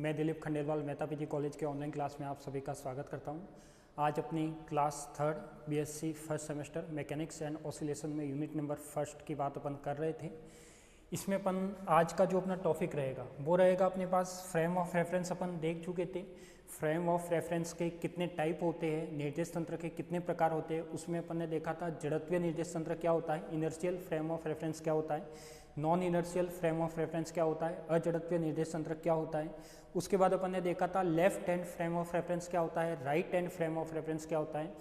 मैं Dilip Khandelwal Mehta PG college के online class में आप सभी का स्वागत करता हूं। आज अपनी class third BSc first semester mechanics and oscillation में यूनिट नंबर फर्स्ट की बात अपन कर रहे थे। इसमें अपन आज का जो अपना टॉपिक रहेगा वो रहेगा अपने पास फ्रेम ऑफ रेफरेंस। अपन देख चुके थे फ्रेम ऑफ रेफरेंस के कितने टाइप होते हैं, निर्देश तंत्र के कितने प्रकार होते हैं। उसमें अपन ने देखा था जड़त्वीय निर्देश तंत्र क्या होता है, इनर्शियल फ्रेम ऑफ रेफरेंस क्या होता है, non inertial frame of reference क्या होता है, अजड़त्वीय निर्देश तंत्र क्या होता है। उसके बाद अपन ने देखा था left hand frame of reference क्या होता है, right hand frame of reference क्या होता है।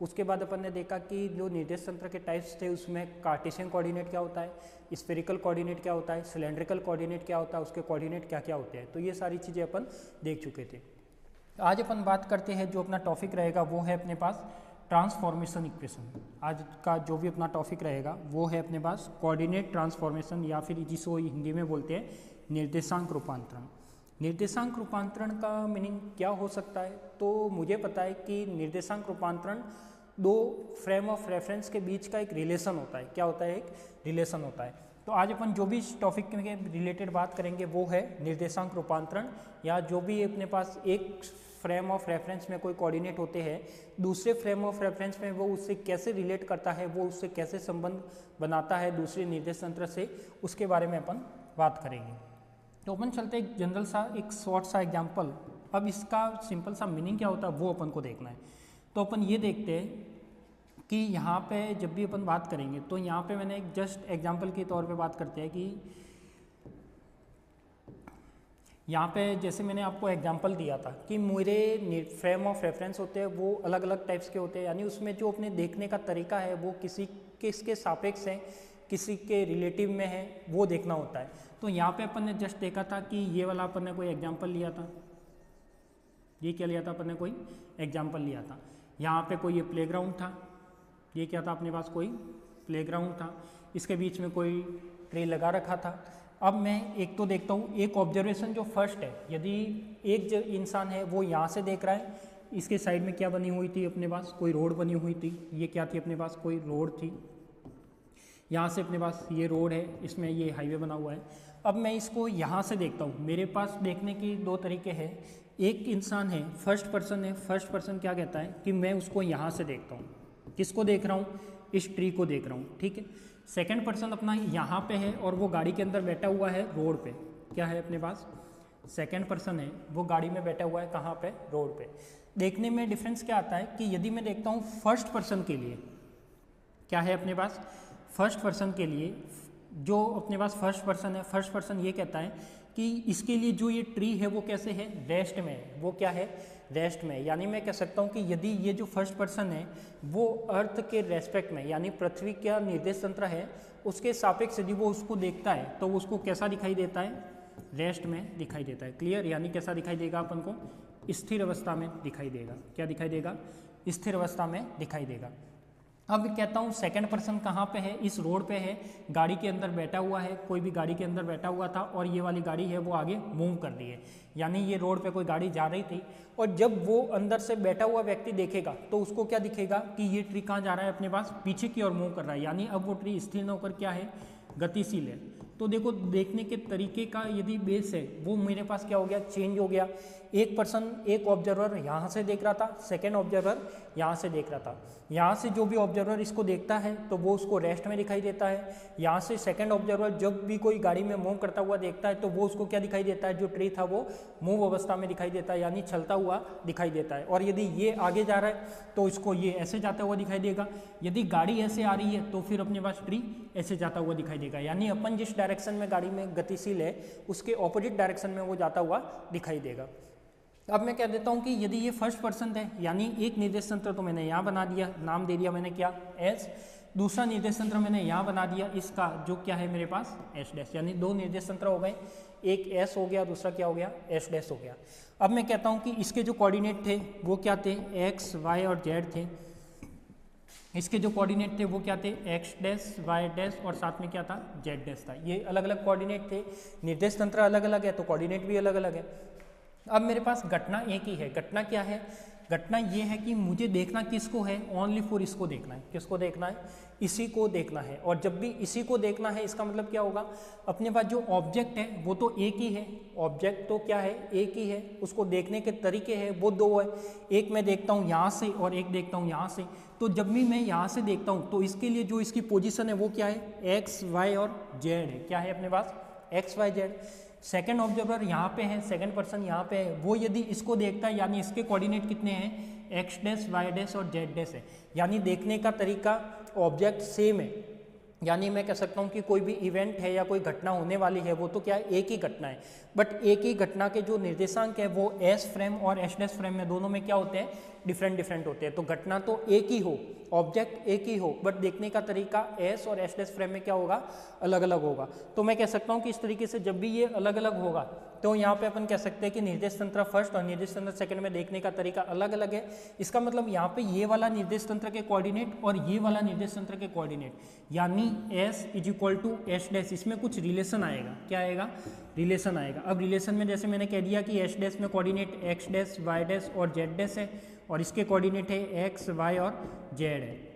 उसके बाद अपन ने देखा कि जो निर्देश तंत्र के टाइप्स थे उसमें कार्टेशियन कोऑर्डिनेट क्या होता है, स्फेरिकल कोऑर्डिनेट क्या होता है, सिलेंड्रिकल कोऑर्डिनेट क्या होता है, उसके कोऑर्डिनेट क्या क्या होते हैं। तो ये सारी चीज़ें अपन देख चुके थे। आज अपन बात करते हैं जो अपना टॉपिक रहेगा वो है अपने पास ट्रांसफॉर्मेशन इक्वेशन। आज का जो भी अपना टॉपिक रहेगा वो है अपने पास कोऑर्डिनेट ट्रांसफॉर्मेशन या फिर जिसको हिंदी में बोलते हैं निर्देशांक रूपांतरण। निर्देशांक रूपांतरण का मीनिंग क्या हो सकता है, तो मुझे पता है कि निर्देशांक रूपांतरण दो फ्रेम ऑफ रेफरेंस के बीच का एक रिलेशन होता है। क्या होता है? एक रिलेशन होता है। तो आज अपन जो भी इस टॉपिक के रिलेटेड बात करेंगे वो है निर्देशांक रूपांतरण, या जो भी अपने पास एक फ्रेम ऑफ रेफरेंस में कोई कोऑर्डिनेट होते हैं दूसरे फ्रेम ऑफ रेफरेंस में वो उससे कैसे रिलेट करता है, वो उससे कैसे संबंध बनाता है दूसरे निर्देश तंत्र से, उसके बारे में अपन बात करेंगे। तो अपन चलते एक जनरल सा एक शॉर्ट सा एग्जाम्पल। अब इसका सिंपल सा मीनिंग क्या होता है वो अपन को देखना है। तो अपन ये देखते हैं कि यहाँ पे जब भी अपन बात करेंगे तो यहाँ पे मैंने एक जस्ट एग्जांपल के तौर पे बात करते हैं कि यहाँ पे जैसे मैंने आपको एग्जांपल दिया था कि मेरे फ्रेम ऑफ रेफरेंस होते हैं वो अलग अलग टाइप्स के होते हैं, यानी उसमें जो अपने देखने का तरीका है वो किसके सापेक्ष है, किसी के रिलेटिव में है, वो देखना होता है। तो यहाँ पे अपन ने जस्ट देखा था कि ये वाला अपन ने कोई एग्जाम्पल लिया था, ये क्या लिया था अपन ने, कोई एग्जाम्पल लिया था। यहाँ पे कोई ये प्लेग्राउंड था, ये क्या था अपने पास, कोई प्लेग्राउंड था, इसके बीच में कोई ट्रे लगा रखा था। अब मैं एक तो देखता हूँ एक ऑब्जर्वेशन जो फर्स्ट है, यदि एक जो इंसान है वो यहाँ से देख रहा है, इसके साइड में क्या बनी हुई थी अपने पास, कोई रोड बनी हुई थी। ये क्या थी अपने पास, कोई रोड थी। यहाँ से अपने पास ये रोड है, इसमें ये हाईवे बना हुआ है। अब मैं इसको यहाँ से देखता हूँ। मेरे पास देखने की दो तरीके हैं। एक इंसान है, फर्स्ट पर्सन है। फर्स्ट पर्सन क्या कहता है कि मैं उसको यहाँ से देखता हूँ। किसको देख रहा हूँ? इस ट्री को देख रहा हूँ, ठीक है। सेकंड पर्सन अपना यहाँ पे है और वो गाड़ी के अंदर बैठा हुआ है रोड पे। क्या है अपने पास? सेकंड पर्सन है, वो गाड़ी में बैठा हुआ है कहाँ पे? रोड पे। देखने में डिफरेंस क्या आता है कि यदि मैं देखता हूँ फर्स्ट पर्सन के लिए क्या है अपने पास, फर्स्ट पर्सन के लिए जो अपने पास फर्स्ट पर्सन है, फर्स्ट पर्सन ये कहता है कि इसके लिए जो ये ट्री है वो कैसे है? रेस्ट में है। वो क्या है? रेस्ट में। यानी मैं कह सकता हूँ कि यदि ये जो फर्स्ट पर्सन है वो अर्थ के रेस्पेक्ट में, यानी पृथ्वी का निर्देश तंत्र है उसके सापेक्ष यदि वो उसको देखता है तो उसको कैसा दिखाई देता है? रेस्ट में दिखाई देता है। क्लियर? यानी कैसा दिखाई देगा अपन को? स्थिर अवस्था में दिखाई देगा। क्या दिखाई देगा? स्थिर अवस्था में दिखाई देगा। अब कहता हूँ सेकंड पर्सन कहाँ पे है? इस रोड पे है, गाड़ी के अंदर बैठा हुआ है। कोई भी गाड़ी के अंदर बैठा हुआ था और ये वाली गाड़ी है वो आगे मूव कर रही है, यानी ये रोड पे कोई गाड़ी जा रही थी। और जब वो अंदर से बैठा हुआ व्यक्ति देखेगा तो उसको क्या दिखेगा कि ये ट्री कहाँ जा रहा है? अपने पास पीछे की ओर मूव कर रहा है, यानी अब वो ट्री स्थिर न होकर क्या है? गतिशील है। तो देखो देखने के तरीके का यदि बेस है वो मेरे पास क्या हो गया? चेंज हो गया। एक पर्सन, एक ऑब्जर्वर यहाँ से देख रहा था, सेकंड ऑब्जर्वर यहाँ से देख रहा था। यहाँ से जो भी ऑब्जर्वर इसको देखता है तो वो उसको रेस्ट में दिखाई देता है। यहाँ से सेकंड ऑब्जर्वर जब भी कोई गाड़ी में मूव करता हुआ देखता है तो वो उसको क्या दिखाई देता है? जो ट्री था वो मूव अवस्था में दिखाई देता है, यानी चलता हुआ दिखाई देता है। और यदि ये आगे जा रहा है तो इसको ये ऐसे जाता हुआ दिखाई देगा। यदि गाड़ी ऐसे आ रही है तो फिर अपने पास ट्री ऐसे जाता हुआ दिखाई देगा, यानी अपन जिस डायरेक्शन में गाड़ी में गतिशील है उसके ऑपोजिट डायरेक्शन में वो जाता हुआ दिखाई देगा। अब मैं कह देता हूँ कि यदि ये फर्स्ट पर्सन है, यानी एक निर्देश तंत्र तो मैंने यहाँ बना दिया, नाम दे दिया मैंने क्या? एस। दूसरा निर्देश तंत्र मैंने यहाँ बना दिया, इसका जो क्या है मेरे पास? S dash. यानी दो निर्देश तंत्र हो गए, एक एस हो गया, दूसरा क्या हो गया? एस डैश हो गया। अब मैं कहता हूँ कि इसके जो कोऑर्डिनेट थे वो क्या थे? एक्स, वाई और जेड थे। इसके जो कोऑर्डिनेट थे वो क्या थे? एक्स डैश, वाई डैश और साथ में क्या था? जेड डैश था। ये अलग अलग कोऑर्डिनेट थे। निर्देश तंत्र अलग अलग है तो कोऑर्डिनेट भी अलग अलग है। अब मेरे पास घटना एक ही है। घटना क्या है? घटना ये है कि मुझे देखना किसको है? ओनली फॉर इसको देखना है। किसको देखना है? इसी को देखना है। और जब भी इसी को देखना है, इसका मतलब क्या होगा? अपने पास जो ऑब्जेक्ट है वो तो एक ही है। ऑब्जेक्ट तो क्या है? एक ही है। उसको देखने के तरीके हैं वो दो है। एक मैं देखता हूँ यहाँ से और एक देखता हूँ यहाँ से। तो जब भी मैं यहाँ से देखता हूँ तो इसके लिए जो इसकी पोजीशन है वो क्या है? एक्स वाई और जेड है। क्या है अपने पास? X Y Z. Second observer यहाँ पे है, सेकंड पर्सन यहाँ पे है, वो यदि इसको देखता है यानी इसके कोऑर्डिनेट कितने हैं? एक्स डैश, वाई डैश और जेड डैश है। यानी देखने का तरीका ऑब्जेक्ट सेम है। यानी मैं कह सकता हूँ कि कोई भी इवेंट है या कोई घटना होने वाली है वो तो क्या है? एक ही घटना है। बट एक ही घटना के जो निर्देशांक है वो एस फ्रेम और एस डैश फ्रेम में दोनों में क्या होते हैं? डिफरेंट डिफरेंट होते हैं। तो घटना तो एक ही हो, ऑब्जेक्ट एक ही हो, बट देखने का तरीका एस और एस डैश फ्रेम में क्या होगा? अलग अलग होगा। तो मैं कह सकता हूँ कि इस तरीके से जब भी ये अलग अलग होगा तो यहाँ पे अपन कह सकते हैं कि निर्देश तंत्र फर्स्ट और निर्देश तंत्र सेकंड में देखने का तरीका अलग अलग है। इसका मतलब यहाँ पे ये वाला निर्देश तंत्र के कोऑर्डिनेट और ये वाला निर्देश तंत्र के कोऑर्डिनेट यानी s is equal to S dash, इसमें कुछ रिलेशन आएगा। क्या आएगा? रिलेशन आएगा। अब रिलेशन में जैसे मैंने कह दिया कि एस डैश में coordinate X dash, Y dash और जेड डैश है और इसके कोऑर्डिनेट है एक्स, वाई और जेड है।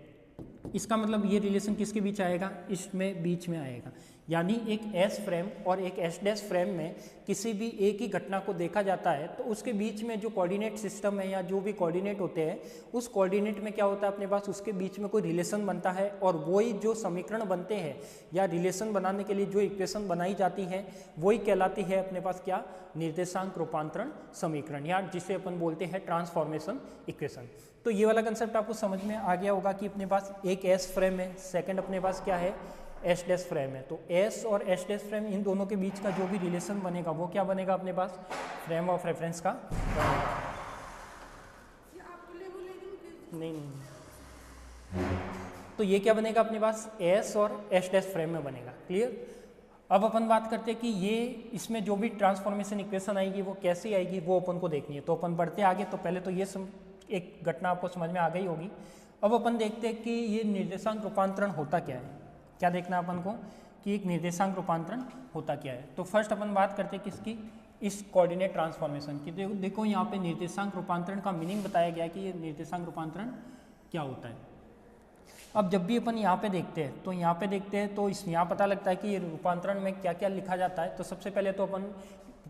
इसका मतलब ये रिलेशन किसके बीच आएगा? इसमें बीच में आएगा। यानी एक एस फ्रेम और एक एस डैश फ्रेम में किसी भी एक ही घटना को देखा जाता है तो उसके बीच में जो कोऑर्डिनेट सिस्टम है या जो भी कोऑर्डिनेट होते हैं उस कोऑर्डिनेट में क्या होता है अपने पास? उसके बीच में कोई रिलेशन बनता है और वही जो समीकरण बनते हैं या रिलेशन बनाने के लिए जो इक्वेशन बनाई जाती है वही कहलाती है अपने पास क्या? निर्देशांक रूपांतरण समीकरण, या जिसे अपन बोलते हैं ट्रांसफॉर्मेशन इक्वेशन। तो ये वाला कंसेप्ट आपको समझ में आ गया होगा कि अपने पास एक एस फ्रेम है, सेकंड अपने पास क्या है? एस डैश फ्रेम है। तो एस और एस डैश फ्रेम इन दोनों के बीच का जो भी रिलेशन बनेगा वो क्या बनेगा अपने पास? फ्रेम ऑफ रेफरेंस का बनेगा। नहीं नहीं, तो ये क्या बनेगा अपने पास? एस और एस डैश फ्रेम में बनेगा। क्लियर? अब अपन बात करते हैं कि ये इसमें जो भी ट्रांसफॉर्मेशन इक्वेशन आएगी वो कैसे आएगी वो अपन को देखनी है। तो अपन बढ़ते आगे। तो पहले तो ये एक घटना आपको समझ में आ गई होगी। अब अपन देखते हैं कि ये निर्देशांक रूपांतरण होता क्या है। क्या देखना है अपन को? कि एक निर्देशांक रूपांतरण होता क्या है। तो फर्स्ट अपन बात करते हैं किसकी? इस कोऑर्डिनेट ट्रांसफॉर्मेशन की। देखो यहाँ पे निर्देशांक रूपांतरण का मीनिंग बताया गया कि ये निर्देशांक रूपांतरण क्या होता है। अब जब भी अपन यहाँ पे देखते हैं तो यहाँ पे देखते हैं तो इस यहाँ पता लगता है कि ये रूपांतरण में क्या क्या लिखा जाता है। तो सबसे पहले तो अपन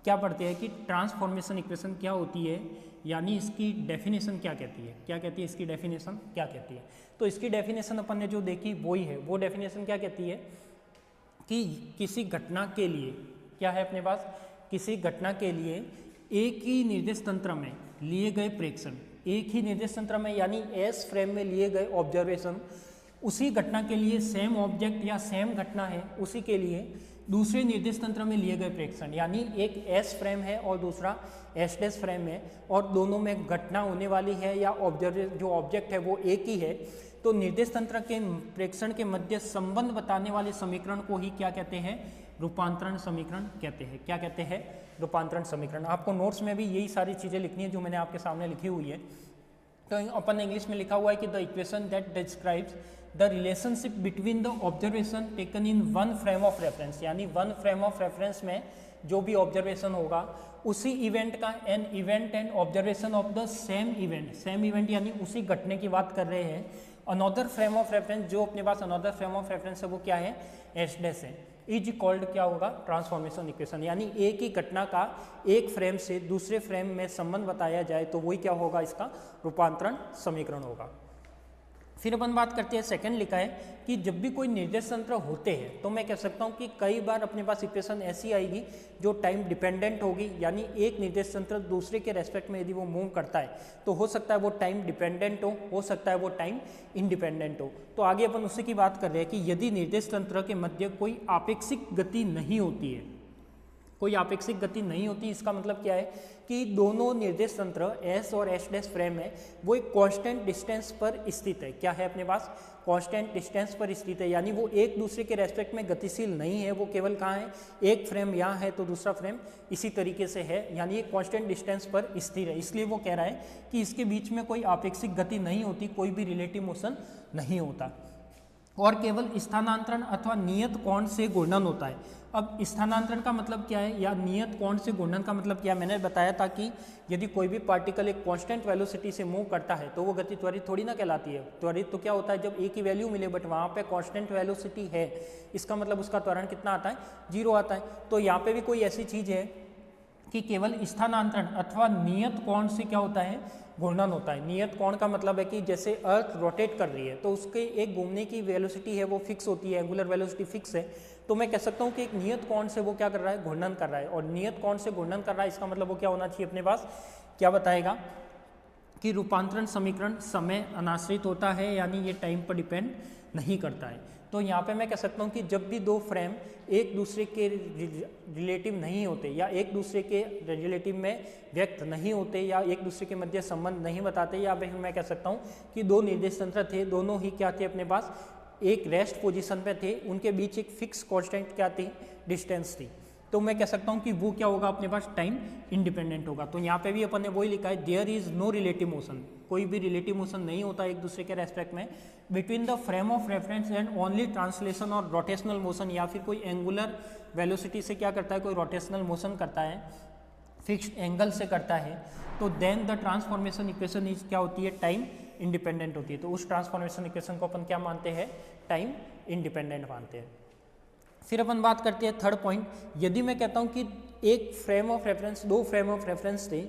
क्या पढ़ते हैं कि ट्रांसफॉर्मेशन इक्वेशन क्या होती है, यानी इसकी डेफिनेशन क्या कहती है। क्या कहती है? इसकी डेफिनेशन क्या कहती है? तो इसकी डेफिनेशन अपन ने जो देखी वही है। वो डेफिनेशन क्या कहती है कि किसी घटना के लिए क्या है अपने पास? किसी घटना के लिए एक ही निर्देश तंत्र में लिए गए प्रेक्षण, एक ही निर्देश तंत्र में यानी एस फ्रेम में लिए गए ऑब्जर्वेशन, उसी घटना के लिए सेम ऑब्जेक्ट या सेम घटना है उसी के लिए दूसरे निर्देश तंत्र में लिए गए प्रेक्षण, यानी एक एस फ्रेम है और दूसरा एस डैश फ्रेम है और दोनों में घटना होने वाली है या जो ऑब्जेक्ट है वो एक ही है। तो निर्देश तंत्र के प्रेक्षण के मध्य संबंध बताने वाले समीकरण को ही क्या कहते हैं? रूपांतरण समीकरण कहते हैं। क्या कहते हैं? रूपांतरण समीकरण। आपको नोट्स में भी यही सारी चीज़ें लिखनी है जो मैंने आपके सामने लिखी हुई है। तो अपन इंग्लिश में लिखा हुआ है कि the equation that describes the relationship between the observation taken in one frame of reference, यानी वन फ्रेम ऑफ रेफरेंस में जो भी ऑब्जर्वेशन होगा उसी इवेंट का an event and observation of the same event, same event यानी उसी घटने की बात कर रहे हैं। अनदर फ्रेम ऑफ रेफरेंस, जो अपने पास अनदर फ्रेम ऑफ रेफरेंस है वो क्या है? एस डैश है। इज कॉल्ड क्या होगा? Transformation equation. यानी एक ही घटना का एक फ्रेम से दूसरे फ्रेम में संबंध बताया जाए तो वही क्या होगा? इसका रूपांतरण समीकरण होगा। फिर अपन बात करते हैं, सेकंड लिखा है कि जब भी कोई निर्देश तंत्र होते हैं तो मैं कह सकता हूँ कि कई बार अपने पास इक्वेशन ऐसी आएगी जो टाइम डिपेंडेंट होगी, यानी एक निर्देश तंत्र दूसरे के रेस्पेक्ट में यदि वो मूव करता है तो हो सकता है वो टाइम डिपेंडेंट हो सकता है वो टाइम इंडिपेंडेंट हो। तो आगे अपन उसी की बात कर रहे हैं कि यदि निर्देश तंत्र के मध्य कोई आपेक्षिक गति नहीं होती है, कोई आपेक्षिक गति नहीं होती, इसका मतलब क्या है कि दोनों निर्देश तंत्र एस और एस डैश फ्रेम है वो एक कांस्टेंट डिस्टेंस पर स्थित है। क्या है अपने पास? कांस्टेंट डिस्टेंस पर स्थित है, यानी वो एक दूसरे के रेस्पेक्ट में गतिशील नहीं है। वो केवल कहाँ है? एक फ्रेम यहाँ है तो दूसरा फ्रेम इसी तरीके से है, यानी एक कांस्टेंट डिस्टेंस पर स्थिर है। इसलिए वो कह रहा है कि इसके बीच में कोई आपेक्षिक गति नहीं होती, कोई भी रिलेटिव मोशन नहीं होता। और केवल स्थानांतरण अथवा नियत कोण से घूर्णन होता है। अब स्थानांतरण का मतलब क्या है या नियत कोण से घूर्णन का मतलब क्या है, मैंने बताया था कि यदि कोई भी पार्टिकल एक कांस्टेंट वेलोसिटी से मूव करता है तो वो गति त्वरित थोड़ी ना कहलाती है। त्वरित तो क्या होता है, जब एक ही वैल्यू मिले बट वहाँ पे कांस्टेंट वेलोसिटी है, इसका मतलब उसका त्वरण कितना आता है, 0 आता है। तो यहाँ पे भी कोई ऐसी चीज़ है कि केवल स्थानांतरण अथवा नियत कोण से क्या होता है, घूर्णन होता है। नियत कोण का मतलब है कि जैसे अर्थ रोटेट कर रही है तो उसके एक घूमने की वेलोसिटी है वो फिक्स होती है, एंगुलर वेलोसिटी फिक्स है, तो मैं कह सकता हूँ कि एक नियत कोण से वो क्या कर रहा है, घूर्णन कर रहा है। और नियत कोण से घूर्णन कर रहा है इसका मतलब वो क्या होना चाहिए अपने पास, क्या बताएगा कि रूपांतरण समीकरण समय अनाश्रित होता है, यानी ये टाइम पर डिपेंड नहीं करता है। तो यहाँ पे मैं कह सकता हूँ कि जब भी दो फ्रेम एक दूसरे के रिलेटिव नहीं होते या एक दूसरे के रिलेटिव में व्यक्त नहीं होते या एक दूसरे के मध्य संबंध नहीं बताते, या फिर मैं कह सकता हूँ कि दो निर्देश तंत्र थे, दोनों ही क्या थे अपने पास, एक रेस्ट पोजीशन पे थे, उनके बीच एक फिक्स कांस्टेंट क्या थी, डिस्टेंस थी, तो मैं कह सकता हूँ कि वो क्या होगा अपने पास, टाइम इंडिपेंडेंट होगा। तो यहाँ पे भी अपन ने वही लिखा है, there is no relative motion, कोई भी रिलेटिव मोशन नहीं होता एक दूसरे के रेस्पेक्ट में, between the frame of reference and only translation और रोटेशनल मोशन, या फिर कोई एंगुलर वेलोसिटी से क्या करता है, कोई रोटेशनल मोशन करता है, फिक्स्ड एंगल से करता है, तो then the transformation equation is क्या होती है, टाइम इंडिपेंडेंट होती है। तो उस ट्रांसफॉर्मेशन इक्वेशन को अपन क्या मानते हैं, टाइम इंडिपेंडेंट मानते हैं। फिर अपन बात करते हैं थर्ड पॉइंट, यदि मैं कहता हूं कि एक फ्रेम ऑफ रेफरेंस, दो फ्रेम ऑफ रेफरेंस थे,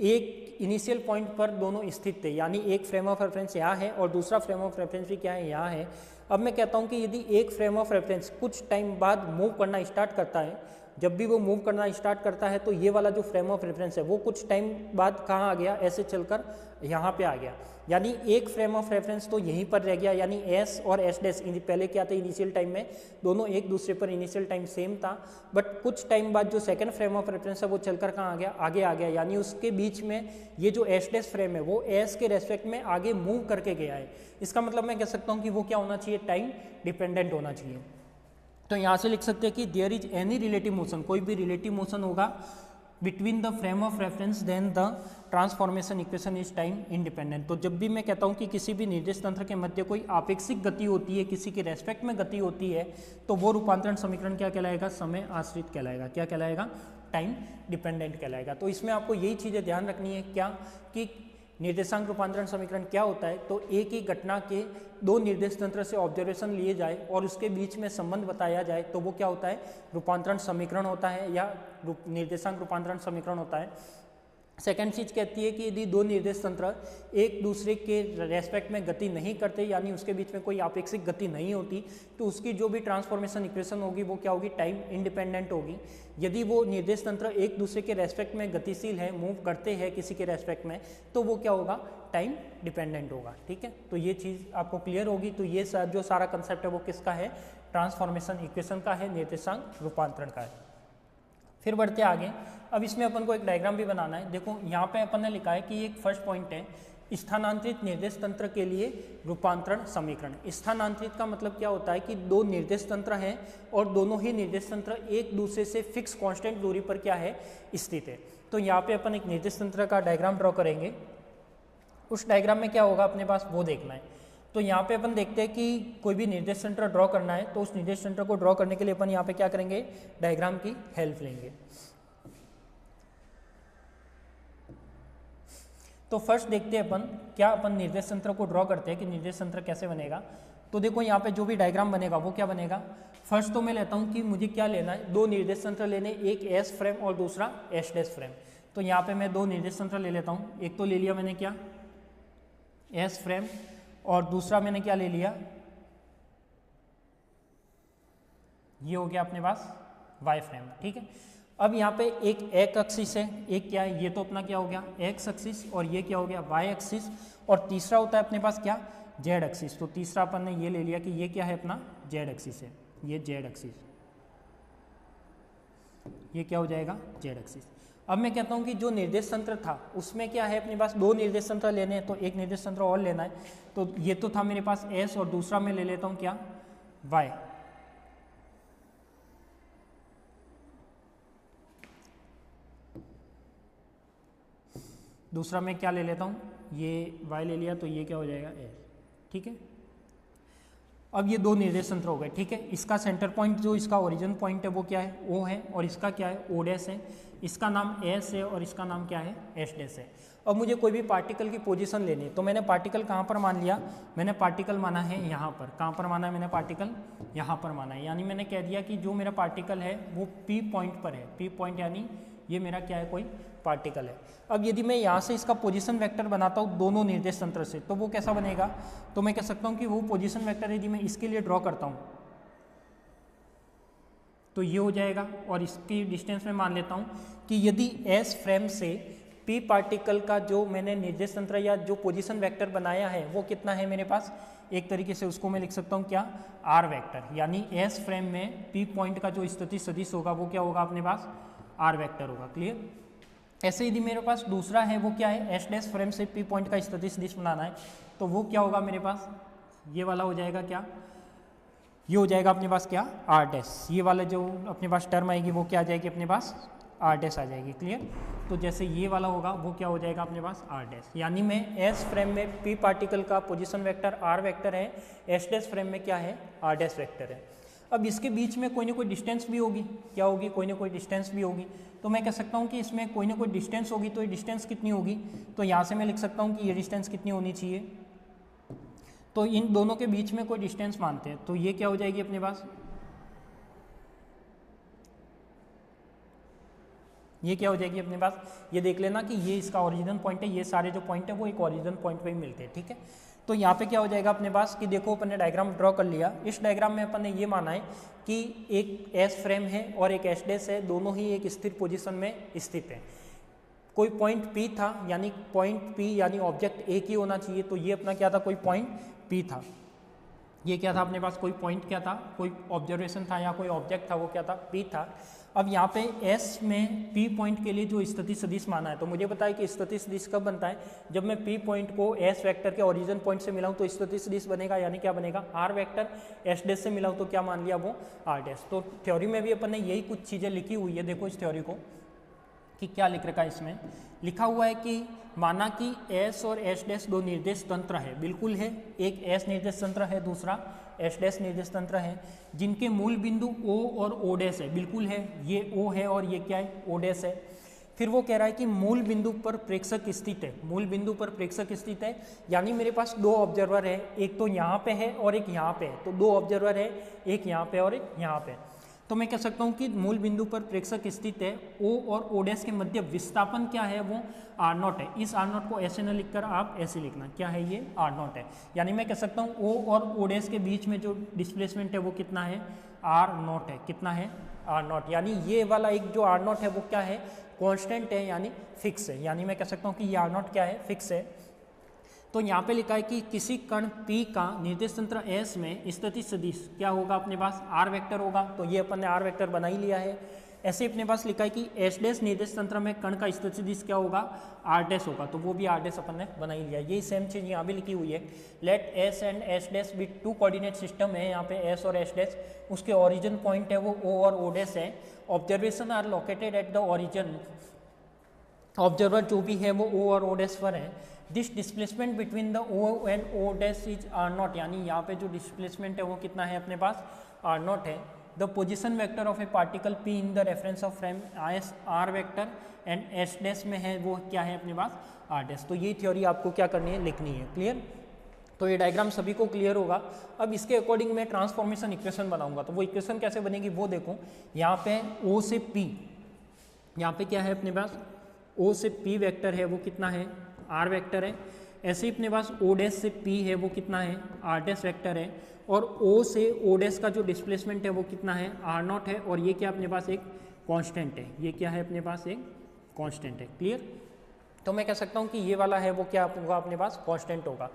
एक इनिशियल पॉइंट पर दोनों स्थित थे, यानी एक फ्रेम ऑफ रेफरेंस यहाँ है और दूसरा फ्रेम ऑफ रेफरेंस भी क्या है, यहाँ है। अब मैं कहता हूं कि यदि एक फ्रेम ऑफ रेफरेंस कुछ टाइम बाद मूव करना स्टार्ट करता है, जब भी वो मूव करना स्टार्ट करता है तो ये वाला जो फ्रेम ऑफ रेफरेंस है वो कुछ टाइम बाद कहाँ आ गया, ऐसे चलकर यहाँ पे आ गया, यानी एक फ्रेम ऑफ रेफरेंस तो यहीं पर रह गया, यानी एस और एस डैश पहले क्या थे, इनिशियल टाइम में दोनों एक दूसरे पर इनिशियल टाइम सेम था, बट कुछ टाइम बाद जो सेकंड फ्रेम ऑफ रेफरेंस है वो चलकर कहाँ आ गया, आगे आ गया, यानी उसके बीच में ये जो एस डैश फ्रेम है वो एस के रेस्पेक्ट में आगे मूव करके गया है। इसका मतलब मैं कह सकता हूँ कि वो क्या होना चाहिए, टाइम डिपेंडेंट होना चाहिए। तो यहाँ से लिख सकते हैं कि there is any relative motion, कोई भी रिलेटिव मोशन होगा between the frame of reference then the transformation equation is time independent. तो जब भी मैं कहता हूँ कि किसी भी निर्देश तंत्र के मध्य कोई आपेक्षिक गति होती है, किसी के रेस्पेक्ट में गति होती है, तो वो रूपांतरण समीकरण क्या कहलाएगा, समय आश्रित कहलाएगा, क्या कहलाएगा, टाइम डिपेंडेंट कहलाएगा। तो इसमें आपको यही चीज़ें ध्यान रखनी है क्या, कि निर्देशांक रूपांतरण समीकरण क्या होता है, तो एक ही घटना के दो निर्देश तंत्र से ऑब्जर्वेशन लिए जाए और उसके बीच में संबंध बताया जाए तो वो क्या होता है, रूपांतरण समीकरण होता है या निर्देशांक रूपांतरण समीकरण होता है। सेकेंड चीज कहती है कि यदि दो निर्देश तंत्र एक दूसरे के रेस्पेक्ट में गति नहीं करते, यानी उसके बीच में कोई आपेक्षिक गति नहीं होती, तो उसकी जो भी ट्रांसफॉर्मेशन इक्वेशन होगी वो क्या होगी, टाइम इंडिपेंडेंट होगी। यदि वो निर्देश तंत्र एक दूसरे के रेस्पेक्ट में गतिशील है, मूव करते हैं किसी के रेस्पेक्ट में, तो वो क्या होगा, टाइम डिपेंडेंट होगा। ठीक है, तो ये चीज़ आपको क्लियर होगी। तो ये जो सारा कंसेप्ट है वो किसका है, ट्रांसफॉर्मेशन इक्वेशन का है, निर्देशांक रूपांतरण का है। फिर बढ़ते आगे, अब इसमें अपन को एक डायग्राम भी बनाना है। देखो यहाँ पे अपन ने लिखा है कि एक फर्स्ट पॉइंट है, स्थानांतरित निर्देश तंत्र के लिए रूपांतरण समीकरण। स्थानांतरित का मतलब क्या होता है कि दो निर्देश तंत्र हैं और दोनों ही निर्देश तंत्र एक दूसरे से फिक्स कांस्टेंट दूरी पर क्या है, स्थित है। तो यहाँ पे अपन एक निर्देश तंत्र का डायग्राम ड्रॉ करेंगे, उस डायग्राम में क्या होगा अपने पास वो देखना है। तो यहाँ पे अपन देखते हैं कि कोई भी निर्देश तंत्र ड्रॉ करना है, तो उस निर्देश तंत्र को ड्रॉ करने के लिए अपन यहाँ पे क्या करेंगे, डायग्राम की हेल्प लेंगे। तो फर्स्ट देखते हैं अपन क्या अपन निर्देश तंत्र को ड्रॉ करते हैं कि निर्देश तंत्र कैसे बनेगा। तो देखो यहाँ पे जो भी डायग्राम बनेगा वो क्या बनेगा, फर्स्ट तो मैं लेता हूँ कि मुझे क्या लेना है, दो निर्देश तंत्र लेने, एक एस फ्रेम और दूसरा एस डैश फ्रेम। तो यहाँ पे मैं दो निर्देश तंत्र ले लेता हूँ, एक तो ले लिया मैंने क्या, एस फ्रेम, और दूसरा मैंने क्या ले लिया, ये हो गया अपने पास वाई फ्रेम। ठीक है, अब यहाँ पे एक एक्स एक्सिस है, एक क्या है, ये तो अपना क्या हो गया एक्स एक्सिस, और ये क्या हो गया वाई एक्सिस, और तीसरा होता है अपने पास क्या, जेड एक्सिस। तो तीसरा अपन ने ये ले लिया कि ये क्या है अपना जेड एक्सिस है, ये जेड एक्सिस, ये क्या हो जाएगा जेड एक्सिस। अब मैं कहता हूँ कि जो निर्देश तंत्र था उसमें क्या है अपने पास, दो निर्देश तंत्र लेने हैं, तो एक निर्देश तंत्र और लेना है। तो ये तो था मेरे पास एस, और दूसरा मैं ले लेता हूँ क्या, वाई। दूसरा मैं क्या ले लेता हूँ, ये y ले लिया, तो ये क्या हो जाएगा एस। ठीक है, अब ये दो निर्देश तंत्र हो गए, ठीक है। इसका सेंटर पॉइंट जो इसका ओरिजिन पॉइंट है वो क्या है, ओ है, और इसका क्या है, ओ डैश है। इसका नाम एस है और इसका नाम क्या है, एस डैश है। अब मुझे कोई भी पार्टिकल की पोजीशन लेनी है, तो मैंने पार्टिकल कहाँ पर मान लिया, मैंने पार्टिकल माना है यहाँ पर। कहाँ पर माना है मैंने पार्टिकल, यहाँ पर माना है। यानी मैंने कह दिया कि जो मेरा पार्टिकल है वो पी पॉइंट पर है। पी पॉइंट यानी ये मेरा क्या है, कोई पार्टिकल है। अब यदि मैं यहाँ से इसका पोजीशन वेक्टर बनाता हूँ दोनों निर्देश तंत्र से, तो वो कैसा बनेगा, तो मैं कह सकता हूँ कि वो पोजीशन वेक्टर यदि मैं इसके लिए ड्रॉ करता हूँ तो ये हो जाएगा। और इसकी डिस्टेंस में मान लेता हूँ कि यदि एस फ्रेम से पी पार्टिकल का जो मैंने निर्देश तंत्र या जो पोजीशन वेक्टर बनाया है वो कितना है मेरे पास, एक तरीके से उसको मैं लिख सकता हूँ क्या, आर वेक्टर। यानी एस फ्रेम में पी पॉइंट का जो स्थिति सदिश होगा वो क्या होगा अपने पास, आर वेक्टर होगा। क्लियर। ऐसे यदि मेरे पास दूसरा है वो क्या है, एस डैश फ्रेम से पी पॉइंट का स्थिति सदिश बनाना है, तो वो क्या होगा मेरे पास, ये वाला हो जाएगा क्या, ये हो जाएगा अपने पास क्या, आर डैश। ये वाला जो अपने पास टर्म आएगी वो क्या आ जाएगी अपने पास, आर डैश आ जाएगी। क्लियर। तो जैसे ये वाला होगा वो क्या हो जाएगा अपने पास, आर डैश। यानी मैं एस फ्रेम में पी पार्टिकल का पोजीशन वेक्टर आर वेक्टर है, एस डैश फ्रेम में क्या है, आर डैश वेक्टर है। अब इसके बीच में कोई ना कोई डिस्टेंस भी होगी, क्या होगी, कोई ना कोई डिस्टेंस भी होगी। तो मैं कह सकता हूँ कि इसमें कोई ना कोई डिस्टेंस होगी, तो ये डिस्टेंस कितनी होगी, तो यहाँ से मैं लिख सकता हूँ कि ये डिस्टेंस कितनी होनी चाहिए। तो इन दोनों के बीच में कोई डिस्टेंस मानते हैं, तो ये क्या हो जाएगी अपने पास, ये क्या हो जाएगी अपने पास, ये देख लेना कि ये इसका ओरिजिन पॉइंट है, ये सारे जो पॉइंट है वो एक ओरिजिन पॉइंट पे ही मिलते हैं, ठीक है। तो यहाँ पे क्या हो जाएगा अपने पास कि देखो अपन ने डायग्राम ड्रॉ कर लिया। इस डायग्राम में अपन ने ये माना है कि एक एस फ्रेम है और एक एस डैश है, दोनों ही एक स्थिर पोजीशन में स्थित है। कोई पॉइंट पी था, यानी पॉइंट पी यानी ऑब्जेक्ट एक ही होना चाहिए, तो ये अपना क्या था, कोई पॉइंट पी था। ये क्या था अपने पास, कोई पॉइंट क्या था, कोई ऑब्जर्वेशन था या कोई ऑब्जेक्ट था, वो क्या था, पी था। अब यहाँ पे S में P पॉइंट के लिए जो स्थिति सदिश माना है, तो मुझे पता है कि स्थिति सदिश कब बनता है, जब मैं P पॉइंट को S वेक्टर के ओरिजिन पॉइंट से मिलाऊं तो स्थिति सदिश बनेगा। यानी क्या बनेगा, R वेक्टर S डैश से मिलाऊं तो क्या मान लिया, वो R डैश। तो थ्योरी में भी अपन ने यही कुछ चीज़ें लिखी हुई है। देखो इस थ्योरी को कि क्या लिख रखा है, इसमें लिखा हुआ है कि माना कि S और S डैश दो निर्देश तंत्र है, बिल्कुल है, एक S निर्देश तंत्र है, दूसरा S डैश निर्देश तंत्र है, जिनके मूल बिंदु O और O डैश है, बिल्कुल है, ये O है और ये क्या है, O डैश है। फिर वो कह रहा है कि मूल बिंदु पर प्रेक्षक स्थित है, मूल बिंदु पर प्रेक्षक स्थित है, यानी मेरे पास दो ऑब्जर्वर है, एक तो यहाँ पे है और एक यहाँ पे है, तो दो ऑब्जर्वर है, एक यहाँ पे और एक यहाँ पे। तो मैं कह सकता हूँ कि मूल बिंदु पर प्रेक्षक स्थित है, O और O डैश के मध्य विस्थापन क्या है, वो R0 है। इस R0 को ऐसे न लिखकर आप ऐसे लिखना, क्या है ये, R0 है। यानी मैं कह सकता हूँ O और O डैश के बीच में जो डिस्प्लेसमेंट है वो कितना है, R0 है। कितना है, R0। यानी ये वाला एक जो R0 है वो क्या है, कॉन्स्टेंट है, यानी फिक्स है। यानी मैं कह सकता हूँ कि ये R0 क्या है, फिक्स है। तो यहाँ पे लिखा है कि किसी कण P का निर्देश तंत्र S में स्थिति सदिश क्या होगा अपने पास, R वेक्टर होगा। तो ये अपन ने R वेक्टर बना ही लिया है। ऐसे अपने पास लिखा है कि S डैश निर्देश तंत्र में कण का स्थिति सदिश क्या होगा, R डैश होगा, तो वो भी R डैश अपन ने बना ही लिया। यही सेम चीज़ यहाँ भी लिखी हुई है। Let S and S dash भी टू कोऑर्डिनेट सिस्टम है, यहाँ पे S और S डैश, उसके ओरिजिन पॉइंट है वो O और O डैश है। Observation are located at the origin, observer जो भी है वो O और O डैश पर है। This displacement between the O and O dash is R0, यानी यहाँ पे जो डिस्प्लेसमेंट है वो कितना है अपने पास, R0 है। The position vector of A particle P in the reference of frame R vector and S dash में है वो क्या है अपने पास, R डैश। तो ये थ्योरी आपको क्या करनी है, लिखनी है। क्लियर। तो ये डायग्राम सभी को क्लियर होगा। अब इसके अकॉर्डिंग मैं ट्रांसफॉर्मेशन इक्वेशन बनाऊंगा, तो वो इक्वेशन कैसे बनेगी वो देखो। यहाँ पे O से P, यहाँ पे क्या है अपने पास, O से P वेक्टर है वो कितना है, R वेक्टर है। ऐसे ही अपने पास O डैश से P है वो कितना है, R डैश वेक्टर है। और O से O डैश का जो डिस्प्लेसमेंट है वो कितना है, R0 है। और ये क्या अपने पास एक कांस्टेंट है, ये क्या है अपने पास एक कांस्टेंट है। क्लियर। तो मैं कह सकता हूँ कि ये वाला है वो क्या होगा अपने पास, कांस्टेंट होगा।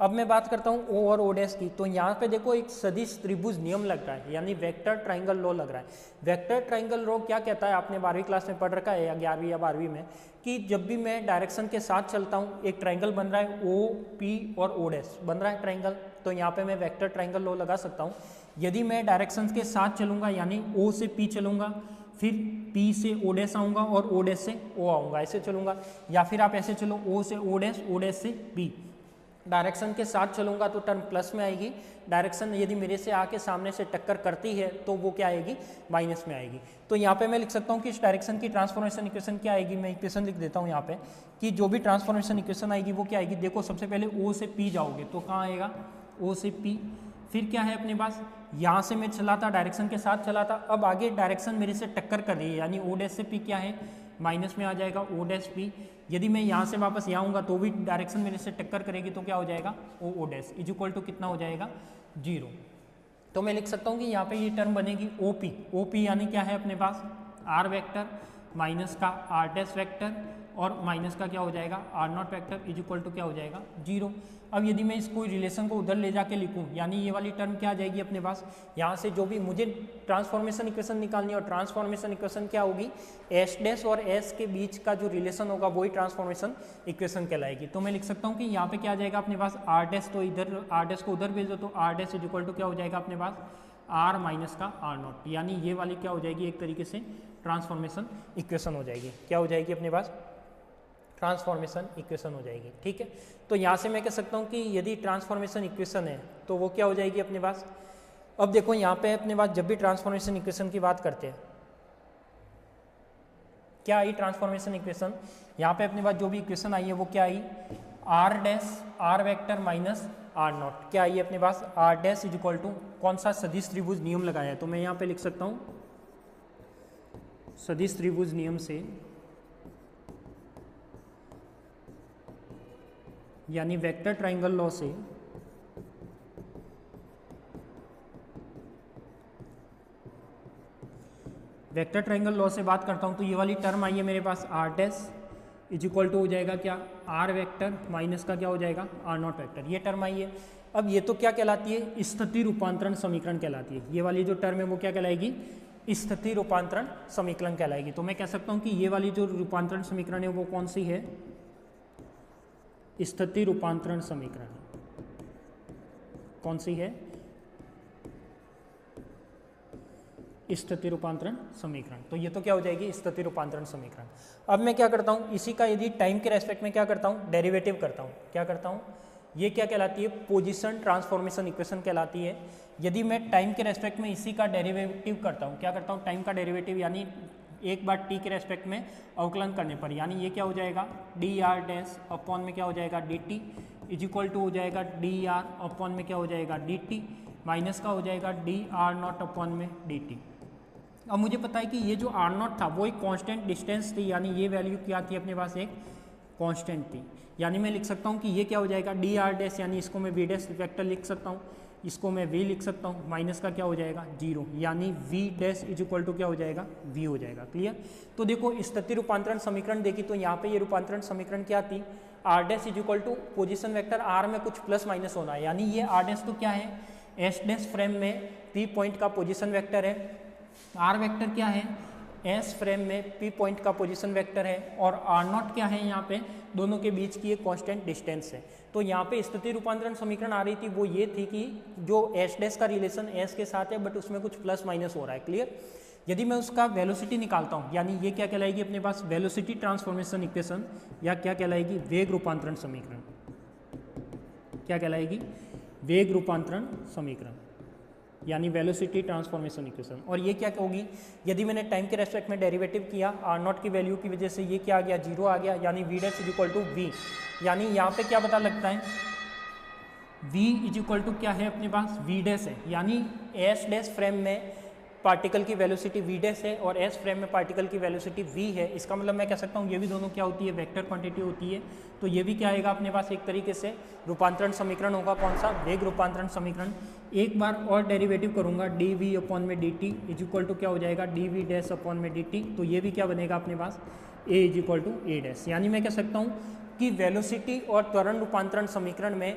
अब मैं बात करता हूँ O और O डैश की, तो यहाँ पे देखो एक सदिश त्रिभुज नियम लग रहा है, यानी वेक्टर ट्राइंगल लॉ लग रहा है। वेक्टर ट्राइंगल लॉ क्या कहता है, आपने 12वीं क्लास में पढ़ रखा है या 11वीं या 12वीं में, कि जब भी मैं डायरेक्शन के साथ चलता हूँ, एक ट्राइंगल बन रहा है O P और O डैश बन रहा है ट्राइंगल, तो यहाँ पे मैं वेक्टर ट्राइंगल लॉ लगा सकता हूँ। यदि मैं डायरेक्शन के साथ चलूँगा, यानी O से P चलूँगा, फिर P से O डैश आऊँगा और O डैश से O आऊँगा, ऐसे चलूँगा। या फिर आप ऐसे चलो O से O डैश से P, डायरेक्शन के साथ चलूँगा तो टर्म प्लस में आएगी, डायरेक्शन यदि मेरे से आके सामने से टक्कर करती है तो वो क्या आएगी, माइनस में आएगी। तो यहाँ पे मैं लिख सकता हूँ कि इस डायरेक्शन की ट्रांसफॉर्मेशन इक्वेशन क्या आएगी, मैं इक्वेशन लिख देता हूँ यहाँ पे कि जो भी ट्रांसफॉर्मेशन इक्वेशन आएगी वो क्या आएगी। देखो सबसे पहले O से P जाओगे तो कहाँ आएगा, O से P, फिर क्या है अपने पास, यहाँ से मैं चला था डायरेक्शन के साथ चला था, अब आगे डायरेक्शन मेरे से टक्कर कर रही है यानी O डैश से P क्या है, माइनस में आ जाएगा O डैश P। यदि मैं यहाँ से वापस यहाँ आऊँगा तो भी डायरेक्शन मेरे से टक्कर करेगी तो क्या हो जाएगा, O dash is equal to कितना हो जाएगा, 0। तो मैं लिख सकता हूँ कि यहाँ पे ये टर्म बनेगी OP यानी क्या है अपने पास R वेक्टर माइनस का R डैश वेक्टर और माइनस का क्या हो जाएगा R0 vector is equal to क्या हो जाएगा, 0। अब यदि मैं इसको रिलेशन को उधर ले जाके लिखूं यानी ये वाली टर्म क्या आ जाएगी अपने पास, यहाँ से जो भी मुझे ट्रांसफॉर्मेशन इक्वेशन निकालनी है और ट्रांसफॉर्मेशन इक्वेशन क्या होगी, एस डैश और एस के बीच का जो रिलेशन होगा वही ट्रांसफॉर्मेशन इक्वेशन कहलाएगी। तो मैं लिख सकता हूँ कि यहाँ पे क्या आ जाएगा अपने पास आर डैश, तो इधर आर डैश को उधर भेज दो तो R dash is equal to क्या हो जाएगा अपने पास आर माइनस का R0, यानी ये वाली क्या हो जाएगी एक तरीके से ट्रांसफॉर्मेशन इक्वेशन हो जाएगी, क्या हो जाएगी अपने पास ट्रांसफॉर्मेशन इक्वेशन हो जाएगी। ठीक है, तो यहाँ से मैं कह सकता हूँ कि यदि ट्रांसफॉर्मेशन इक्वेशन है तो वो क्या हो जाएगी अपने पास। अब देखो यहाँ पे अपने पास जब भी ट्रांसफॉर्मेशन इक्वेशन की बात करते हैं क्या आई ट्रांसफॉर्मेशन इक्वेशन, यहाँ पे अपने पास जो भी इक्वेशन आई है वो क्या आई, R dash R vector minus R0 क्या आई अपने पास, R dash is equal to कौन सा सदिश त्रिभुज नियम लगाया है, तो मैं यहाँ पे लिख सकता हूँ सदिश त्रिभुज नियम से यानी वेक्टर ट्राइंगल लॉ से वेक्टर ट्राइंगल लॉ से बात करता हूं तो ये वाली टर्म आई है मेरे पास R dash is equal to हो जाएगा क्या आर वेक्टर माइनस का क्या हो जाएगा R0 वेक्टर, ये टर्म आई है। अब ये तो क्या कहलाती है, स्थिति रूपांतरण समीकरण कहलाती है, ये वाली जो टर्म है वो क्या कहलाएगी, स्थिति रूपांतरण समीकरण कहलाएगी। तो मैं कह सकता हूँ कि ये वाली जो रूपांतरण समीकरण है वो कौन सी है, स्थिति रूपांतरण समीकरण, कौन सी है, स्थिति रूपांतरण समीकरण। तो ये तो क्या हो जाएगी स्थिति रूपांतरण समीकरण। अब मैं क्या करता हूँ, इसी का यदि टाइम के रेस्पेक्ट में क्या करता हूँ, डेरिवेटिव करता हूँ, क्या करता हूँ, ये क्या कहलाती है, पोजीशन ट्रांसफॉर्मेशन इक्वेशन कहलाती है। यदि मैं टाइम के रेस्पेक्ट में इसी का डेरिवेटिव करता हूँ, क्या करता हूँ, टाइम का डेरिवेटिव यानी एक बार टी के रेस्पेक्ट में अवकलन करने पर, यानी ये क्या हो जाएगा डी आर डैश अपॉन में क्या हो जाएगा D T is equal to हो जाएगा डी आर अपॉन में क्या हो जाएगा डी टी माइनस का हो जाएगा डी आर नॉट अपॉन में डी टी। अब मुझे पता है कि ये जो आर नॉट था वो एक कांस्टेंट डिस्टेंस थी, यानी ये वैल्यू क्या थी अपने पास, एक कांस्टेंट थी, यानी मैं लिख सकता हूँ कि ये क्या हो जाएगा डी आर डैश, यानी इसको मैं वी डैश वेक्टर लिख सकता हूँ, इसको मैं v लिख सकता हूँ, माइनस का क्या हो जाएगा 0, यानी v dash is equal to क्या हो जाएगा v हो जाएगा। क्लियर। तो देखो स्थिति रूपांतरण समीकरण देखी तो यहाँ पे ये रूपांतरण समीकरण क्या थी, r dash is equal to position vector r में कुछ प्लस माइनस होना है, यानी ये r डैश तो क्या है s डैश फ्रेम में p पॉइंट का पोजीशन वेक्टर है, r वेक्टर क्या है s फ्रेम में p पॉइंट का पोजीशन वेक्टर है, और r0 क्या है यहाँ पे दोनों के बीच की एक कांस्टेंट डिस्टेंस है। तो यहाँ पे स्थिति रूपांतरण समीकरण आ रही थी वो ये थी कि जो एस डैश का रिलेशन एस के साथ है बट उसमें कुछ प्लस माइनस हो रहा है। क्लियर। यदि मैं उसका वेलोसिटी निकालता हूँ, यानी ये क्या कहलाएगी अपने पास वेलोसिटी ट्रांसफॉर्मेशन इक्वेशन, या क्या कहलाएगी वेग रूपांतरण समीकरण, क्या कहलाएगी वेग रूपांतरण समीकरण, यानी वेलोसिटी ट्रांसफॉर्मेशन इक्वेशन। और ये क्या होगी, यदि मैंने टाइम के रेस्पेक्ट में डेरिवेटिव किया R0 की वैल्यू की वजह से ये क्या आ गया 0 आ गया, यानी v dash is equal to v, यानी यहाँ पे क्या पता लगता है v इज इक्वल टू क्या है अपने पास v डैश है, यानी s डैश फ्रेम में पार्टिकल की वेलोसिटी v डैश है और s फ्रेम में पार्टिकल की वेलोसिटी v है। इसका मतलब मैं कह सकता हूँ ये भी दोनों क्या होती है वेक्टर क्वांटिटी होती है। तो ये भी क्या आएगा अपने पास एक तरीके से रूपांतरण समीकरण होगा, कौन सा वेग रूपांतरण समीकरण। एक बार और डेरिवेटिव करूंगा डी वी अपॉन में D T is equal to क्या हो जाएगा डी वी डैश अपॉन में डी टी, तो ये भी क्या बनेगा अपने पास A is equal to A dash. यानी मैं कह सकता हूँ कि वेलोसिटी और त्वरण रूपांतरण समीकरण में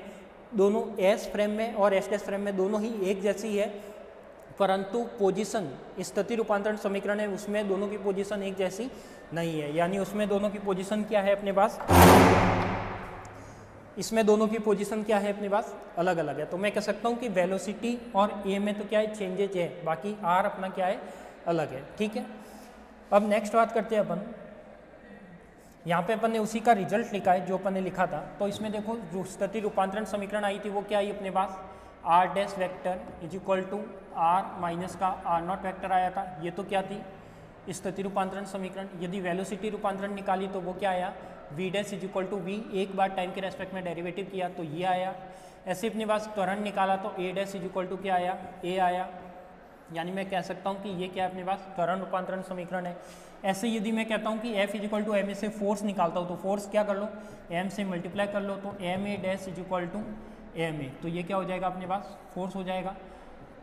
दोनों एस फ्रेम में और एस डैश फ्रेम में दोनों ही एक जैसी है, परंतु पोजीशन स्थिति रूपांतरण समीकरण है उसमें दोनों की पोजीशन एक जैसी नहीं है, यानी उसमें दोनों की पोजीशन क्या है अपने पास, इसमें दोनों की पोजीशन क्या है अपने पास अलग अलग है। तो मैं कह सकता हूँ कि वेलोसिटी और ए में तो क्या है चेंजेज है, बाकी आर अपना क्या है अलग है। ठीक है। अब नेक्स्ट बात करते हैं अपन यहाँ पे अपन ने उसी का रिजल्ट लिखा है जो अपन ने लिखा था। तो इसमें देखो जो स्थिति रूपांतरण समीकरण आई थी वो क्या आई अपने पास, R dash vector is equal to R minus का आर नॉट वेक्टर आया था। ये तो क्या थी, स्थिति रूपांतरण समीकरण। यदि वेलोसिटी रूपांतरण निकाली तो वो क्या आया, V dash is equal to V, एक बार टाइम के रेस्पेक्ट में डेरिवेटिव किया तो ये आया। ऐसे अपने पास त्वरण निकाला तो ए डैश इज इक्वल टू क्या आया, ए आया। यानी मैं कह सकता हूँ कि ये क्या है अपने पास, त्वरण रूपांतरण समीकरण है। ऐसे यदि मैं कहता हूँ कि F is equal to M A से फोर्स निकालता हूँ तो फोर्स क्या कर लो, एम से मल्टीप्लाई कर लो, तो M A dash is equal to M A, तो ये क्या हो जाएगा अपने पास, फोर्स हो जाएगा।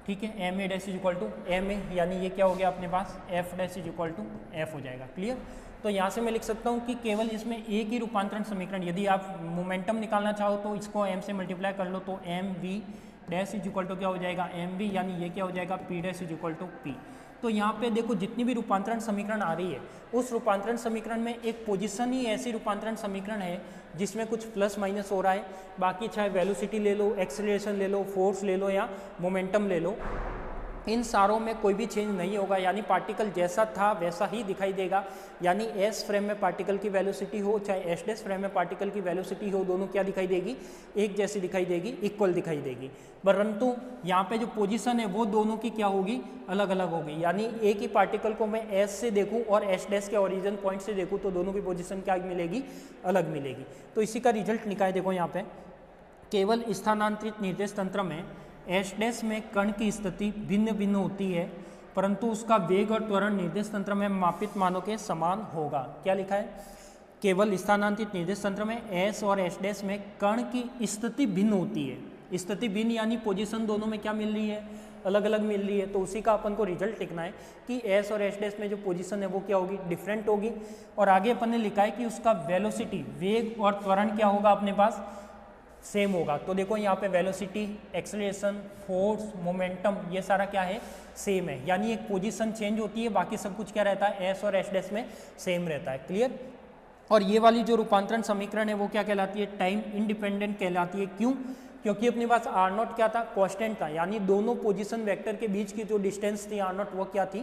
ठीक है, M A dash is equal to M A, यानी ये क्या हो गया अपने पास, F dash is equal to F हो जाएगा। क्लियर। तो यहाँ से मैं लिख सकता हूँ कि केवल इसमें एक ही रूपांतरण समीकरण, यदि आप मोमेंटम निकालना चाहो तो इसको एम से मल्टीप्लाई कर लो तो M V dash is equal to क्या हो जाएगा, एम वी, यानी ये क्या हो जाएगा, P dash is equal to P. तो यहाँ पे देखो जितनी भी रूपांतरण समीकरण आ रही है उस रूपांतरण समीकरण में एक पोजीशन ही ऐसी रूपांतरण समीकरण है जिसमें कुछ प्लस माइनस हो रहा है। बाकी चाहे वेलोसिटी ले लो, एक्सेलरेशन ले लो, फोर्स ले लो या मोमेंटम ले लो, इन सारों में कोई भी चेंज नहीं होगा, यानी पार्टिकल जैसा था वैसा ही दिखाई देगा। यानी एस फ्रेम में पार्टिकल की वेलोसिटी हो चाहे एस डैश फ्रेम में पार्टिकल की वेलोसिटी हो, दोनों क्या दिखाई देगी, एक जैसी दिखाई देगी, इक्वल दिखाई देगी। परंतु यहाँ पे जो पोजीशन है वो दोनों की क्या होगी, अलग अलग होगी। यानी एक ही पार्टिकल को मैं एस से देखूँ और एस डैश के ओरिजिन पॉइंट से देखूँ तो दोनों की पोजीशन क्या मिलेगी, अलग मिलेगी। तो इसी का रिजल्ट निकाय देखो यहाँ पे, केवल स्थानांतरित निर्देश तंत्र में एस डैश में कण की स्थिति भिन्न भिन्न होती है परंतु उसका वेग और त्वरण निर्देश तंत्र में मापित मानों के समान होगा। क्या लिखा है, केवल स्थानांतरित निर्देश तंत्र में एस और एस डैश में कण की स्थिति भिन्न होती है। स्थिति भिन्न यानी पोजीशन दोनों में क्या मिल रही है, अलग अलग मिल रही है। तो उसी का अपन को रिजल्ट लिखना है कि एस और एस डैश में जो पोजीशन है वो क्या होगी, डिफरेंट होगी। और आगे अपन ने लिखा है कि उसका वेलोसिटी, वेग और त्वरण क्या होगा अपने पास, सेम होगा। तो देखो यहाँ पे वेलोसिटी, एक्सेलरेशन, फोर्स, मोमेंटम, ये सारा क्या है, सेम है। यानी एक पोजीशन चेंज होती है, बाकी सब कुछ क्या रहता है, एस और एस डैश में सेम रहता है। क्लियर। और ये वाली जो रूपांतरण समीकरण है वो क्या कहलाती है, टाइम इंडिपेंडेंट कहलाती है। क्यों, क्योंकि अपने पास आर नॉट क्या था, कांस्टेंट था। यानी दोनों पोजीशन वेक्टर के बीच की जो डिस्टेंस थी आर नॉट वो क्या थी,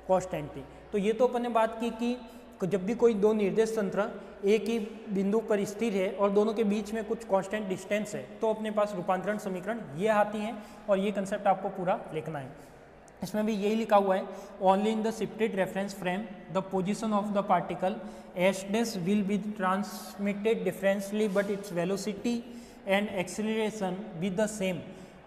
कांस्टेंट थी। तो ये तो अपन ने बात की कि जब भी कोई दो निर्देश तंत्र एक ही बिंदु पर स्थिर है और दोनों के बीच में कुछ कांस्टेंट डिस्टेंस है तो अपने पास रूपांतरण समीकरण ये आती हैं। और ये कंसेप्ट आपको पूरा लिखना है। इसमें भी यही लिखा हुआ है, only in the shifted reference frame the position of the particle S dash will be transmitted differentially but its velocity and acceleration with the same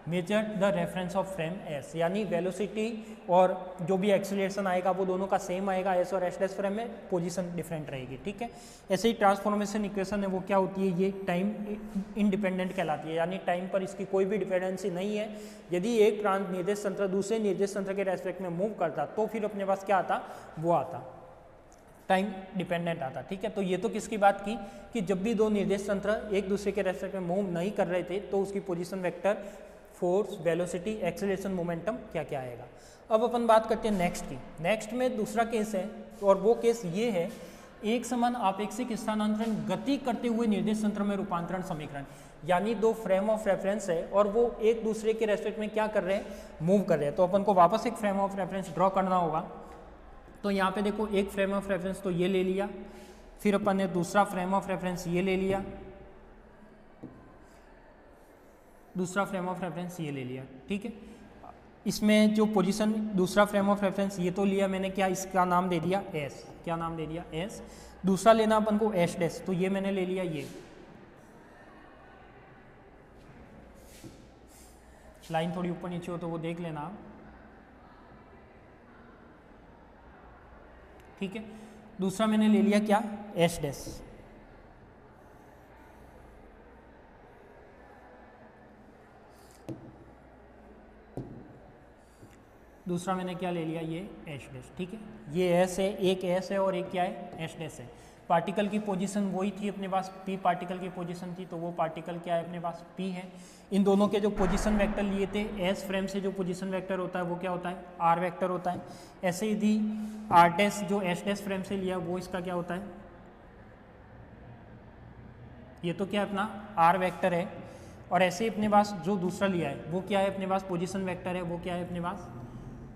measure the reference of frame S. यानी velocity और जो भी acceleration आएगा वो दोनों का same आएगा S और एस डैश फ्रेम में, पोजीशन डिफरेंट रहेगी। ठीक है। ऐसे ही ट्रांसफॉर्मेशन इक्वेशन है वो क्या होती है, ये टाइम इंडिपेंडेंट कहलाती है। यानी टाइम पर इसकी कोई भी डिपेंडेंसी नहीं है। यदि एक निर्देश तंत्र दूसरे निर्देश तंत्र के रेस्पेक्ट में मूव करता तो फिर अपने पास क्या आता, वो आता टाइम डिपेंडेंट आता। ठीक है। तो ये तो किसकी बात की कि जब भी दो निर्देश तंत्र एक दूसरे के रेस्पेक्ट में मूव नहीं कर रहे थे तो उसकी position vector, force, velocity, acceleration, momentum क्या क्या आएगा। अब अपन बात करते हैं नेक्स्ट की। नेक्स्ट में दूसरा केस है और वो केस ये है, एक समान आपेक्षिक स्थानांतरण गति करते हुए निर्देश तंत्र में रूपांतरण समीकरण। यानी दो फ्रेम ऑफ रेफरेंस है और वो एक दूसरे के रेस्पेक्ट में क्या कर रहे हैं, मूव कर रहे हैं। तो अपन को वापस एक फ्रेम ऑफ रेफरेंस ड्रॉ करना होगा। तो यहाँ पे देखो एक फ्रेम ऑफ रेफरेंस तो ये ले लिया, फिर अपन ने दूसरा फ्रेम ऑफ रेफरेंस ये ले लिया, दूसरा फ्रेम ऑफ रेफरेंस ये ले लिया। ठीक है। इसमें जो पोजीशन दूसरा फ्रेम ऑफ रेफरेंस ये तो लिया मैंने, क्या इसका नाम दे दिया एस। क्या नाम दे दिया, एस। दूसरा लेना अपन को एस डैश, तो ये मैंने ले लिया ये। लाइन थोड़ी ऊपर नीचे हो तो वो देख लेना आप। ठीक है। दूसरा मैंने ले लिया क्या, एस डैश। दूसरा मैंने क्या ले लिया, ये एस डैश। ठीक है। ये एस है, एक एस है और एक क्या है, एस डैश है। पार्टिकल की पोजीशन वही थी अपने पास, पी पार्टिकल की पोजीशन थी, तो वो पार्टिकल क्या है अपने पास, पी है। इन दोनों के जो पोजीशन वेक्टर लिए थे, एस फ्रेम से जो पोजीशन वेक्टर होता है वो क्या होता है, आर वेक्टर होता है। ऐसे ही थी आर डैश जो एस डैश फ्रेम से लिया वो इसका क्या होता है, ये तो क्या अपना आर वेक्टर है। और ऐसे ही अपने पास जो दूसरा लिया है वो क्या है अपने पास, पोजीशन वेक्टर है, वो क्या है अपने पास,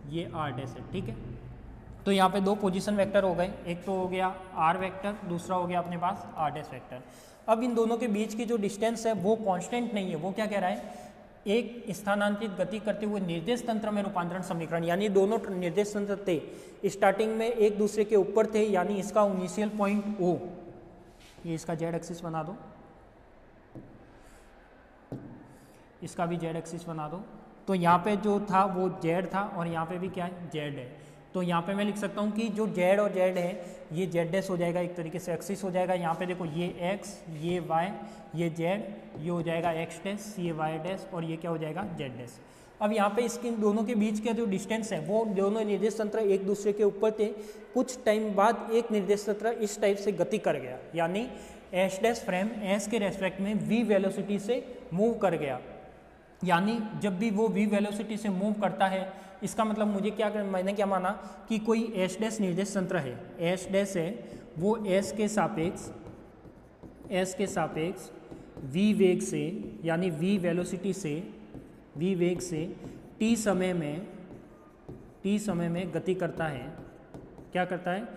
ये आर डैश है। ठीक है। तो यहाँ पे दो पोजीशन वेक्टर हो गए, एक तो हो गया आर वेक्टर, दूसरा हो गया अपने पास आर डैश वेक्टर। अब इन दोनों के बीच की जो डिस्टेंस है वो कांस्टेंट नहीं है, वो क्या कह रहा है, एक स्थानांतरित गति करते हुए निर्देश तंत्र में रूपांतरण समीकरण, यानी दोनों निर्देश तंत्र थे स्टार्टिंग में एक दूसरे के ऊपर थे, यानी इसका इनिशियल पॉइंट ओ, ये इसका जेड एक्सिस बना दो, इसका भी जेड एक्सिस बना दो। तो यहाँ पे जो था वो जेड था और यहाँ पे भी क्या है, जेड है। तो यहाँ पे मैं लिख सकता हूँ कि जो जेड और जेड है ये जेड डैश हो जाएगा, एक तरीके से एक्सिस हो जाएगा। यहाँ पे देखो ये एक्स, ये वाई, ये जेड, ये हो जाएगा एक्स डैश, ये वाई डैश और ये क्या हो जाएगा, जेड डैश। अब यहाँ पे इसके दोनों के बीच का जो डिस्टेंस है वो दोनों निर्देश तंत्र एक दूसरे के ऊपर थे, कुछ टाइम बाद एक निर्देश तंत्र इस टाइप से गति कर गया, यानी एस डैश फ्रेम एस के रेस्पेक्ट में वी वेलोसिटी से मूव कर गया। यानी जब भी वो वी वेलोसिटी से मूव करता है, इसका मतलब मैंने क्या माना कि कोई एस डैश निर्देश तंत्र है, एस डैश है, वो एस के सापेक्ष वी वेग से, यानी वी वेलोसिटी से, वी वेग से टी समय में गति करता है। क्या करता है,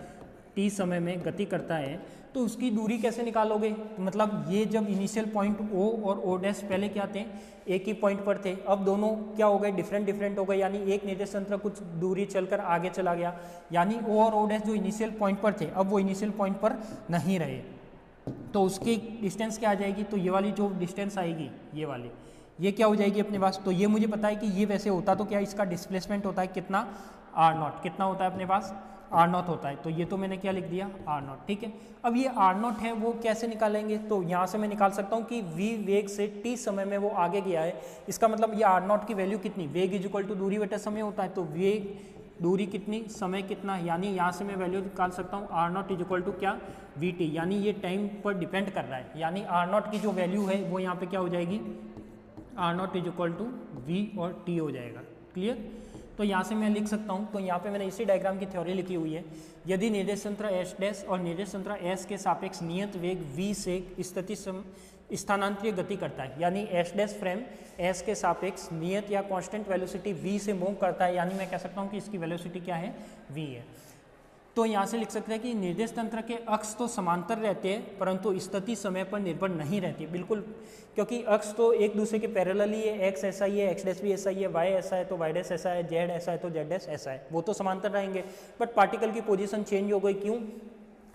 टी समय में गति करता है। तो उसकी दूरी कैसे निकालोगे, मतलब ये जब इनिशियल पॉइंट ओ और ओ डैश पहले क्या थे, एक ही पॉइंट पर थे, अब दोनों क्या हो गए, डिफरेंट हो गए, यानी एक निर्देश तंत्र कुछ दूरी चलकर आगे चला गया, यानी ओ और ओ डैश जो इनिशियल पॉइंट पर थे अब वो इनिशियल पॉइंट पर नहीं रहे। तो उसकी डिस्टेंस क्या आ जाएगी, तो ये वाली जो डिस्टेंस आएगी, ये वाली, ये क्या हो जाएगी अपने पास। तो ये मुझे पता है कि ये वैसे होता तो क्या, इसका डिस्प्लेसमेंट होता है कितना, आर नॉट, कितना होता है अपने पास, आर नॉट होता है। तो ये तो मैंने क्या लिख दिया, आर नॉट, ठीक है। अब ये आर नॉट है वो कैसे निकालेंगे, तो यहाँ से मैं निकाल सकता हूँ कि वी वेग से टी समय में वो आगे गया है, इसका मतलब ये आर नॉट की वैल्यू कितनी, वेग इज इक्वल टू दूरी बटा समय होता है, तो वेग दूरी कितनी, समय कितना, यानी यहाँ से मैं वैल्यू निकाल सकता हूँ R not is equal to क्या, वी टी, यानी ये टाइम पर डिपेंड कर रहा है, यानी आर नॉट की जो वैल्यू है वो यहाँ पे क्या हो जाएगी, R not is equal to V और टी हो जाएगा। क्लियर। तो यहाँ से मैं लिख सकता हूँ, तो यहाँ पे मैंने इसी डायग्राम की थ्योरी लिखी हुई है, यदि निर्देश तंत्र एस डैश और निर्देश तंत्र एस के सापेक्ष नियत वेग वी से स्थिति स्थानांतरीय गति करता है, यानी एस डैश फ्रेम एस के सापेक्ष नियत या कांस्टेंट वेलोसिटी वी से मूव करता है, यानी मैं कह सकता हूँ कि इसकी वेलोसिटी क्या है, वी है। तो यहाँ से लिख सकते हैं कि निर्देश तंत्र के अक्ष तो समांतर रहते हैं परंतु स्थिति समय पर निर्भर नहीं रहती, बिल्कुल, क्योंकि अक्ष तो एक दूसरे के पैरेलल ही है, एक्स ऐसा ही है, एक्स डैश भी ऐसा ही है, वाई ऐसा है तो वाई डैश ऐसा है, जेड ऐसा है तो जेड डैश ऐसा है, वो तो समांतर रहेंगे। बट पार्टिकल की पोजीशन चेंज हो गई, क्यों,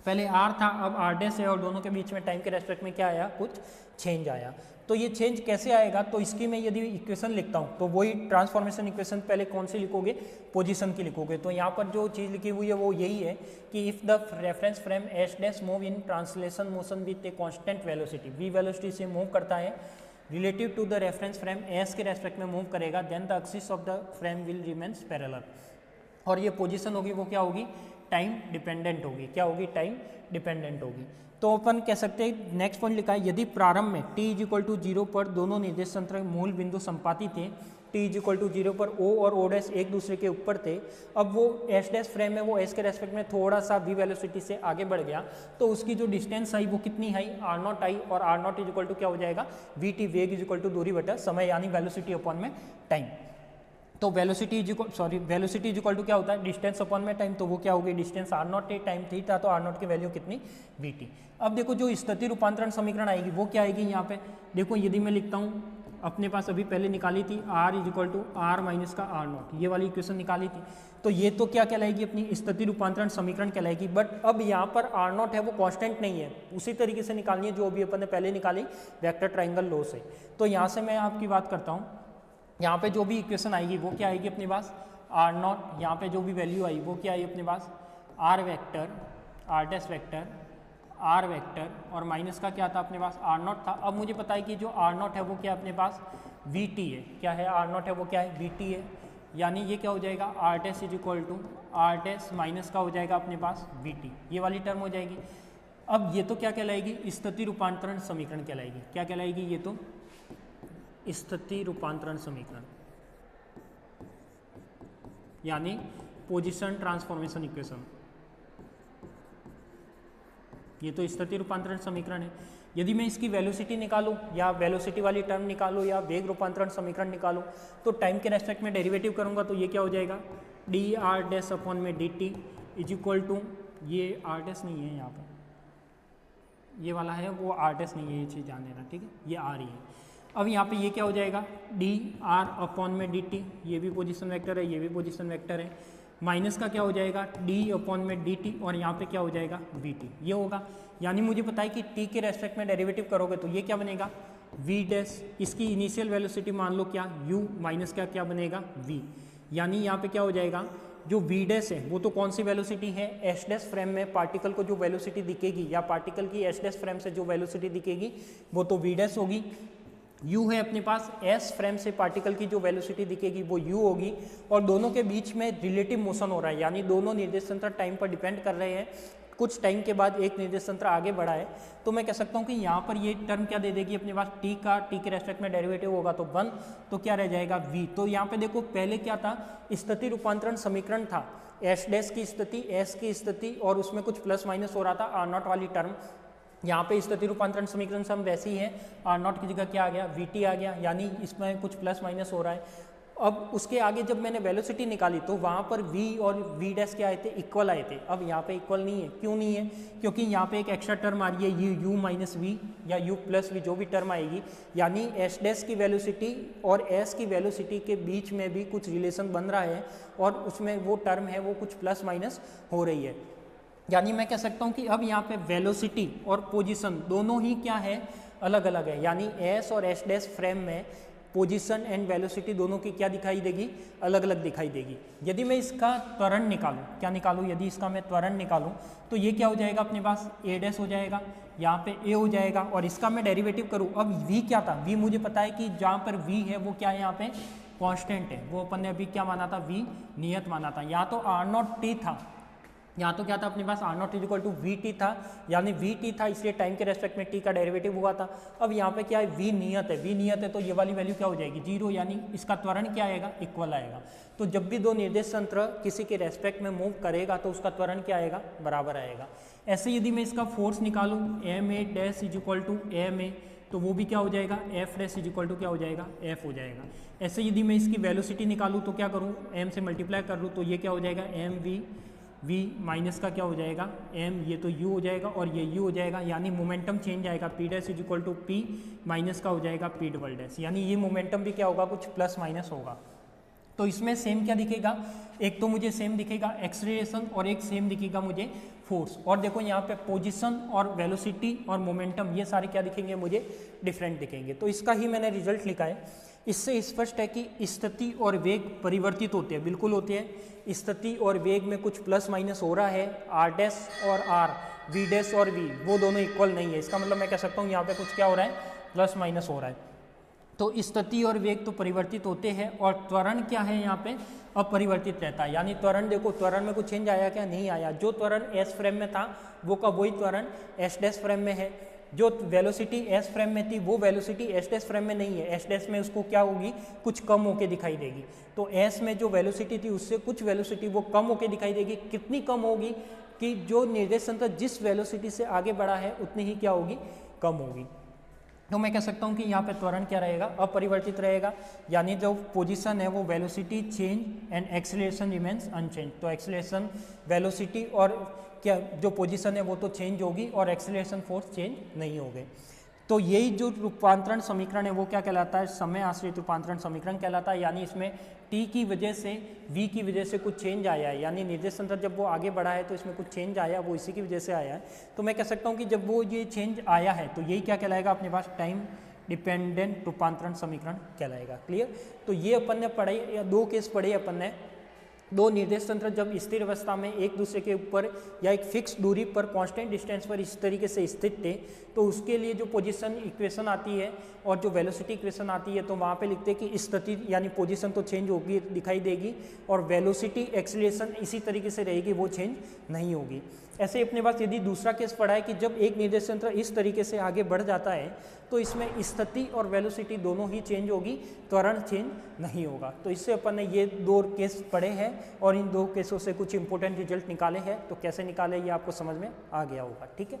पहले आर था अब आर डैश है और दोनों के बीच में टाइम के रेस्पेक्ट में क्या आया, कुछ चेंज आया। तो ये चेंज कैसे आएगा, तो इसकी मैं यदि इक्वेशन लिखता हूँ तो वही ट्रांसफॉर्मेशन इक्वेशन पहले कौन सी लिखोगे, पोजीशन की लिखोगे। तो यहाँ पर जो चीज़ लिखी हुई है वो यही है कि if the reference frame S dash move in translation motion with a constant velocity, V velocity से मूव करता है relative to the reference frame S के रेस्पेक्ट में मूव करेगा, then the axis of the frame will remains parallel, और ये position होगी वो क्या होगी, टाइम डिपेंडेंट होगी। क्या होगी, टाइम डिपेंडेंट होगी। तो अपन कह सकते हैं, नेक्स्ट पॉइंट लिखा है, यदि प्रारंभ में t इज इक्वल टू 0 पर दोनों निर्देश तंत्र मूल बिंदु संपाती थे, t इज इक्वल टू 0 पर o और o डैश एक दूसरे के ऊपर थे, अब वो s डैश फ्रेम में वो s के रेस्पेक्ट में थोड़ा सा v वेलोसिटी से आगे बढ़ गया, तो उसकी जो डिस्टेंस आई वो कितनी आई, r नॉट आई, और r not is equal to क्या हो जाएगा, vt, वेग इज इक्वल टू दूरी बटा समय, यानी वेलोसिटी अपॉन में टाइम। तो वेलोसिटी इज इक्वल टू क्या होता है, डिस्टेंस अपॉन में टाइम, तो वो क्या होगी, डिस्टेंस आर नॉट है, टाइम थी था, तो आर नॉट की वैल्यू कितनी, वी टी। अब देखो जो स्थिति रूपांतरण समीकरण आएगी वो क्या आएगी, यहाँ पे देखो यदि मैं लिखता हूँ, अपने पास अभी पहले निकाली थी R is equal to R minus का आर नॉट, ये वाली इक्वेशन निकाली थी, तो ये तो क्या कहलाएगी, अपनी स्थिति रूपांतरण समीकरण कहलाएगी। बट अब यहाँ पर आर नॉट है वो कांस्टेंट नहीं है, उसी तरीके से निकालनी है जो अभी अपन ने पहले निकाली वेक्टर ट्राइंगल लॉ से। तो यहाँ से मैं आपकी बात करता हूँ, यहाँ पे जो भी इक्वेशन आएगी वो क्या आएगी अपने पास, आर नॉट, यहाँ पे जो भी वैल्यू आई वो क्या आई अपने पास, R vector, R dash vector, R vector, और माइनस का क्या था अपने पास, आर नॉट था। अब मुझे पता है कि जो आर नॉट है वो क्या अपने पास, वी टी है, क्या है, आर नॉट है वो क्या है, वी टी है, यानी ये क्या हो जाएगा, R dash is equal to R dash minus का हो जाएगा अपने पास वी टी, ये वाली टर्म हो जाएगी। अब ये तो क्या कहलाएगी, स्थिति रूपांतरण समीकरण कहलाएगी, क्या कहलाएगी, ये तो स्थिति रूपांतरण समीकरण, यानी पोजीशन ट्रांसफॉर्मेशन इक्वेशन, ये तो स्थिति रूपांतरण समीकरण है। यदि मैं इसकी वेलोसिटी निकालूं या वेलोसिटी वाली टर्म निकालूं या वेग रूपांतरण समीकरण निकालूं, तो टाइम के रेस्पेक्ट में डेरिवेटिव करूंगा तो ये क्या हो जाएगा, डी आर डैश अपॉन में D T, is equal to, ये आर डैश नहीं है यहाँ पे, ये वाला है वो आर डैश नहीं है, ये चीज़ ध्यान देना, ठीक है, ये आ रही है। अब यहाँ पे ये क्या हो जाएगा, डी आर अपॉन में डी टी, ये भी पोजीशन वेक्टर है, ये भी पोजीशन वेक्टर है, माइनस का क्या हो जाएगा डी अपॉन में डी टी, और यहाँ पे क्या हो जाएगा वी टी, ये होगा। यानी मुझे पता है कि टी के रेस्पेक्ट में डेरिवेटिव करोगे तो ये क्या बनेगा वी डैश, इसकी इनिशियल वेलोसिटी मान लो क्या यू, माइनस का क्या बनेगा वी। यानी यहाँ पे क्या हो जाएगा, जो वी डैश है वो तो कौन सी वेलोसिटी है, एस डैश फ्रेम में पार्टिकल को जो वेलोसिटी दिखेगी या पार्टिकल की एस डैश फ्रेम से जो वेलोसिटी दिखेगी वो तो वी डैश होगी। u है अपने पास, एस फ्रेम से पार्टिकल की जो वेलोसिटी दिखेगी वो u होगी, और दोनों के बीच में रिलेटिव मोशन हो रहा है, यानी दोनों निर्देश तंत्र टाइम पर डिपेंड कर रहे हैं, कुछ टाइम के बाद एक निर्देश तंत्र आगे बढ़ा है, तो मैं कह सकता हूँ कि यहाँ पर ये टर्म क्या दे देगी अपने पास, t का t के रेस्पेक्ट में डेरिवेटिव होगा तो 1, तो क्या रह जाएगा v। तो यहाँ पे देखो पहले क्या था, स्थिति रूपांतरण समीकरण था, एस डैश की स्थिति, एस की स्थिति, और उसमें कुछ प्लस माइनस हो रहा था, आर नॉट वाली टर्म। यहाँ पे स्थिति रूपांतरण समीकरण से हम वैसे ही है, आर नॉट की जगह क्या आ गया वी टी आ गया, यानी इसमें कुछ प्लस माइनस हो रहा है। अब उसके आगे जब मैंने वेलोसिटी निकाली तो वहाँ पर v और v डैश क्या आए थे, इक्वल आए थे। अब यहाँ पे इक्वल नहीं है, क्यों नहीं है, क्योंकि यहाँ पे एक एक्स्ट्रा टर्म आ रही है ये u माइनस वी या u प्लस वी, जो भी टर्म आएगी, यानी s डैश की वेलोसिटी और s की वेलोसिटी के बीच में भी कुछ रिलेशन बन रहा है, और उसमें वो टर्म है वो कुछ प्लस माइनस हो रही है। यानी मैं कह सकता हूँ कि अब यहाँ पे वेलोसिटी और पोजीशन दोनों ही क्या है, अलग अलग है, यानी s और s डैश फ्रेम में पोजीशन एंड वेलोसिटी दोनों की क्या दिखाई देगी, अलग अलग दिखाई देगी। यदि मैं इसका त्वरण निकालूं, क्या निकालूं, यदि इसका मैं त्वरण निकालूं तो ये क्या हो जाएगा अपने पास, a डैश हो जाएगा, यहाँ पे a हो जाएगा, और इसका मैं डेरिवेटिव करूँ, अब v क्या था, v मुझे पता है कि जहाँ पर v है वो क्या है, यहाँ पे कांस्टेंट है, वो अपन ने अभी क्या माना था, v नियत माना था। यहाँ तो आर नॉट टी था, यहाँ तो क्या था अपने पास R not is equal to V T था, यानी वी टी था, इसलिए टाइम के रेस्पेक्ट में टी का डेरिवेटिव हुआ था। अब यहाँ पे क्या है, वी नियत है, वी नियत है तो ये वाली वैल्यू क्या हो जाएगी 0, यानी इसका त्वरण क्या आएगा, इक्वल आएगा। तो जब भी दो निर्देश तंत्र किसी के रेस्पेक्ट में मूव करेगा तो उसका त्वरण क्या आएगा, बराबर आएगा। ऐसे यदि मैं इसका फोर्स निकालूँ, M A dash is equal to M A, तो वो भी क्या हो जाएगा, F dash is equal to क्या हो जाएगा, एफ हो जाएगा। ऐसे यदि मैं इसकी वेलोसिटी निकालूँ तो क्या करूँ, एम से मल्टीप्लाई कर लूँ, तो ये क्या हो जाएगा, एम वी, v माइनस का क्या हो जाएगा m, ये तो u हो जाएगा और ये u हो जाएगा, यानी मोमेंटम चेंज आएगा, p dash is equal to p minus का हो जाएगा p डबल डैश, यानी ये मोमेंटम भी क्या होगा, कुछ प्लस माइनस होगा। तो इसमें सेम क्या दिखेगा, एक तो मुझे सेम दिखेगा एक्सेलरेशन और एक सेम दिखेगा मुझे फोर्स, और देखो यहाँ पे पोजीशन और वेलोसिटी और मोमेंटम ये सारे क्या दिखेंगे, मुझे डिफरेंट दिखेंगे। तो इसका ही मैंने रिजल्ट लिखा है। इससे स्पष्ट है कि स्थिति और वेग परिवर्तित होते हैं, बिल्कुल होते हैं। स्थिति और वेग में कुछ प्लस माइनस हो रहा है, आर डैश और आर, वी डैश और वी, वो दोनों इक्वल नहीं है। इसका मतलब मैं कह सकता हूँ यहाँ पे कुछ क्या हो रहा है, प्लस माइनस हो रहा है। तो स्थिति और वेग तो परिवर्तित होते हैं, और त्वरण क्या है यहाँ पे, अपरिवर्तित रहता है। यानी त्वरण देखो, त्वरण में कुछ चेंज आया क्या, नहीं आया। जो त्वरण एस फ्रेम में था वो का वही त्वरण एस डैश फ्रेम में है। जो वेलोसिटी एस फ्रेम में थी वो वेलोसिटी एस डैश फ्रेम में नहीं है, एस डैश में उसको क्या होगी, कुछ कम होके दिखाई देगी। तो एस में जो वेलोसिटी थी उससे कुछ वेलोसिटी वो कम होके दिखाई देगी। कितनी कम होगी, कि जो निर्देश तंत्र जिस वेलोसिटी से आगे बढ़ा है उतनी ही क्या होगी, कम होगी। तो मैं कह सकता हूँ कि यहाँ पे त्वरण क्या रहेगा, अपरिवर्तित रहेगा। यानी जो पोजीशन है वो velocity change and acceleration remains unchange. तो एक्सेलरेशन, वेलोसिटी और क्या जो पोजीशन है वो तो चेंज होगी, और एक्सेलरेशन फोर्स चेंज नहीं होंगे। तो यही जो रूपांतरण समीकरण है वो क्या कहलाता है, समय आश्रित रूपांतरण समीकरण कहलाता है। यानी इसमें t की वजह से, v की वजह से कुछ चेंज आया है, यानी निर्देश तंत्र जब वो आगे बढ़ा है तो इसमें कुछ चेंज आया, वो इसी की वजह से आया है। तो मैं कह सकता हूँ कि जब वो ये चेंज आया है तो यही क्या कहलाएगा अपने पास, टाइम डिपेंडेंट रूपांतरण समीकरण कहलाएगा। क्लियर। तो ये अपन ने पढ़े, या दो केस पढ़े अपन ने। दो निर्देश तंत्र जब स्थिर अवस्था में एक दूसरे के ऊपर या एक फिक्स दूरी पर कांस्टेंट डिस्टेंस पर इस तरीके से स्थित थे, तो उसके लिए जो पोजीशन इक्वेशन आती है और जो वेलोसिटी इक्वेशन आती है, तो वहाँ पे लिखते हैं कि स्थिति यानी पोजीशन तो चेंज होगी, दिखाई देगी, और वेलोसिटी एक्सीलरेशन इसी तरीके से रहेगी, वो चेंज नहीं होगी। ऐसे अपने पास यदि दूसरा केस पड़ा है कि जब एक निर्देश तंत्र इस तरीके से आगे बढ़ जाता है तो इसमें स्थिति और वेलोसिटी दोनों ही चेंज होगी, त्वरण चेंज नहीं होगा। तो इससे अपन ने ये दो केस पढ़े हैं और इन दो केसों से कुछ इंपॉर्टेंट रिजल्ट निकाले हैं। तो कैसे निकाले ये आपको समझ में आ गया होगा। ठीक है।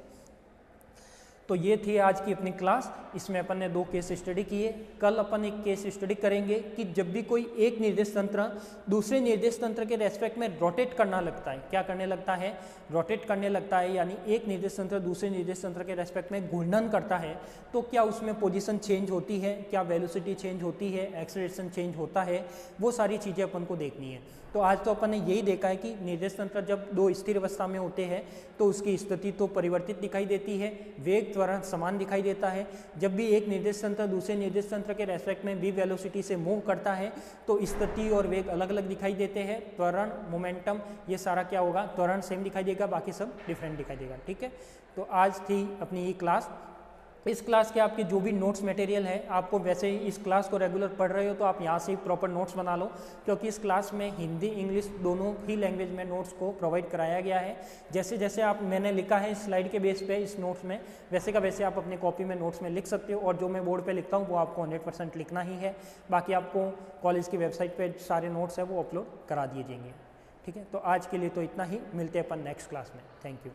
तो ये थी आज की अपनी क्लास। इसमें अपन ने 2 केस स्टडी किए। कल अपन एक केस स्टडी करेंगे कि जब भी कोई एक निर्देश तंत्र दूसरे निर्देश तंत्र के रेस्पेक्ट में रोटेट करना लगता है, क्या करने लगता है, रोटेट करने लगता है, यानी एक निर्देश तंत्र दूसरे निर्देश तंत्र के रेस्पेक्ट में घूर्णन करता है, तो क्या उसमें पोजीशन चेंज होती है, क्या वेलोसिटी चेंज होती है, एक्सेलरेशन चेंज होता है, वो सारी चीज़ें अपन को देखनी है। तो आज तो अपन ने यही देखा है कि निर्देश तंत्र जब 2 स्थिर अवस्था में होते हैं तो उसकी स्थिति तो परिवर्तित दिखाई देती है, वेग त्वरण समान दिखाई देता है। जब भी एक निर्देश तंत्र दूसरे निर्देश तंत्र के रेस्पेक्ट में v वेलोसिटी से मूव करता है तो स्थिति और वेग अलग अलग दिखाई देते हैं। त्वरण, मोमेंटम, ये सारा क्या होगा, त्वरण सेम दिखाई देगा, बाकी सब डिफरेंट दिखाई देगा। ठीक है, तो आज थी अपनी ये क्लास। इस क्लास के आपके जो भी नोट्स मटेरियल है, आपको वैसे ही इस क्लास को रेगुलर पढ़ रहे हो तो आप यहाँ से ही प्रॉपर नोट्स बना लो, क्योंकि इस क्लास में हिंदी इंग्लिश दोनों ही लैंग्वेज में नोट्स को प्रोवाइड कराया गया है। जैसे जैसे आप मैंने लिखा है इस स्लाइड के बेस पे इस नोट्स में, वैसे का वैसे आप अपनी कॉपी में नोट्स में लिख सकते हो, और जो मैं बोर्ड पर लिखता हूँ वो आपको 100% लिखना ही है। बाकी आपको कॉलेज की वेबसाइट पर सारे नोट्स है वो अपलोड करा दिए जाएंगे। ठीक है, तो आज के लिए तो इतना ही, मिलते हैं अपन नेक्स्ट क्लास में। Thank you.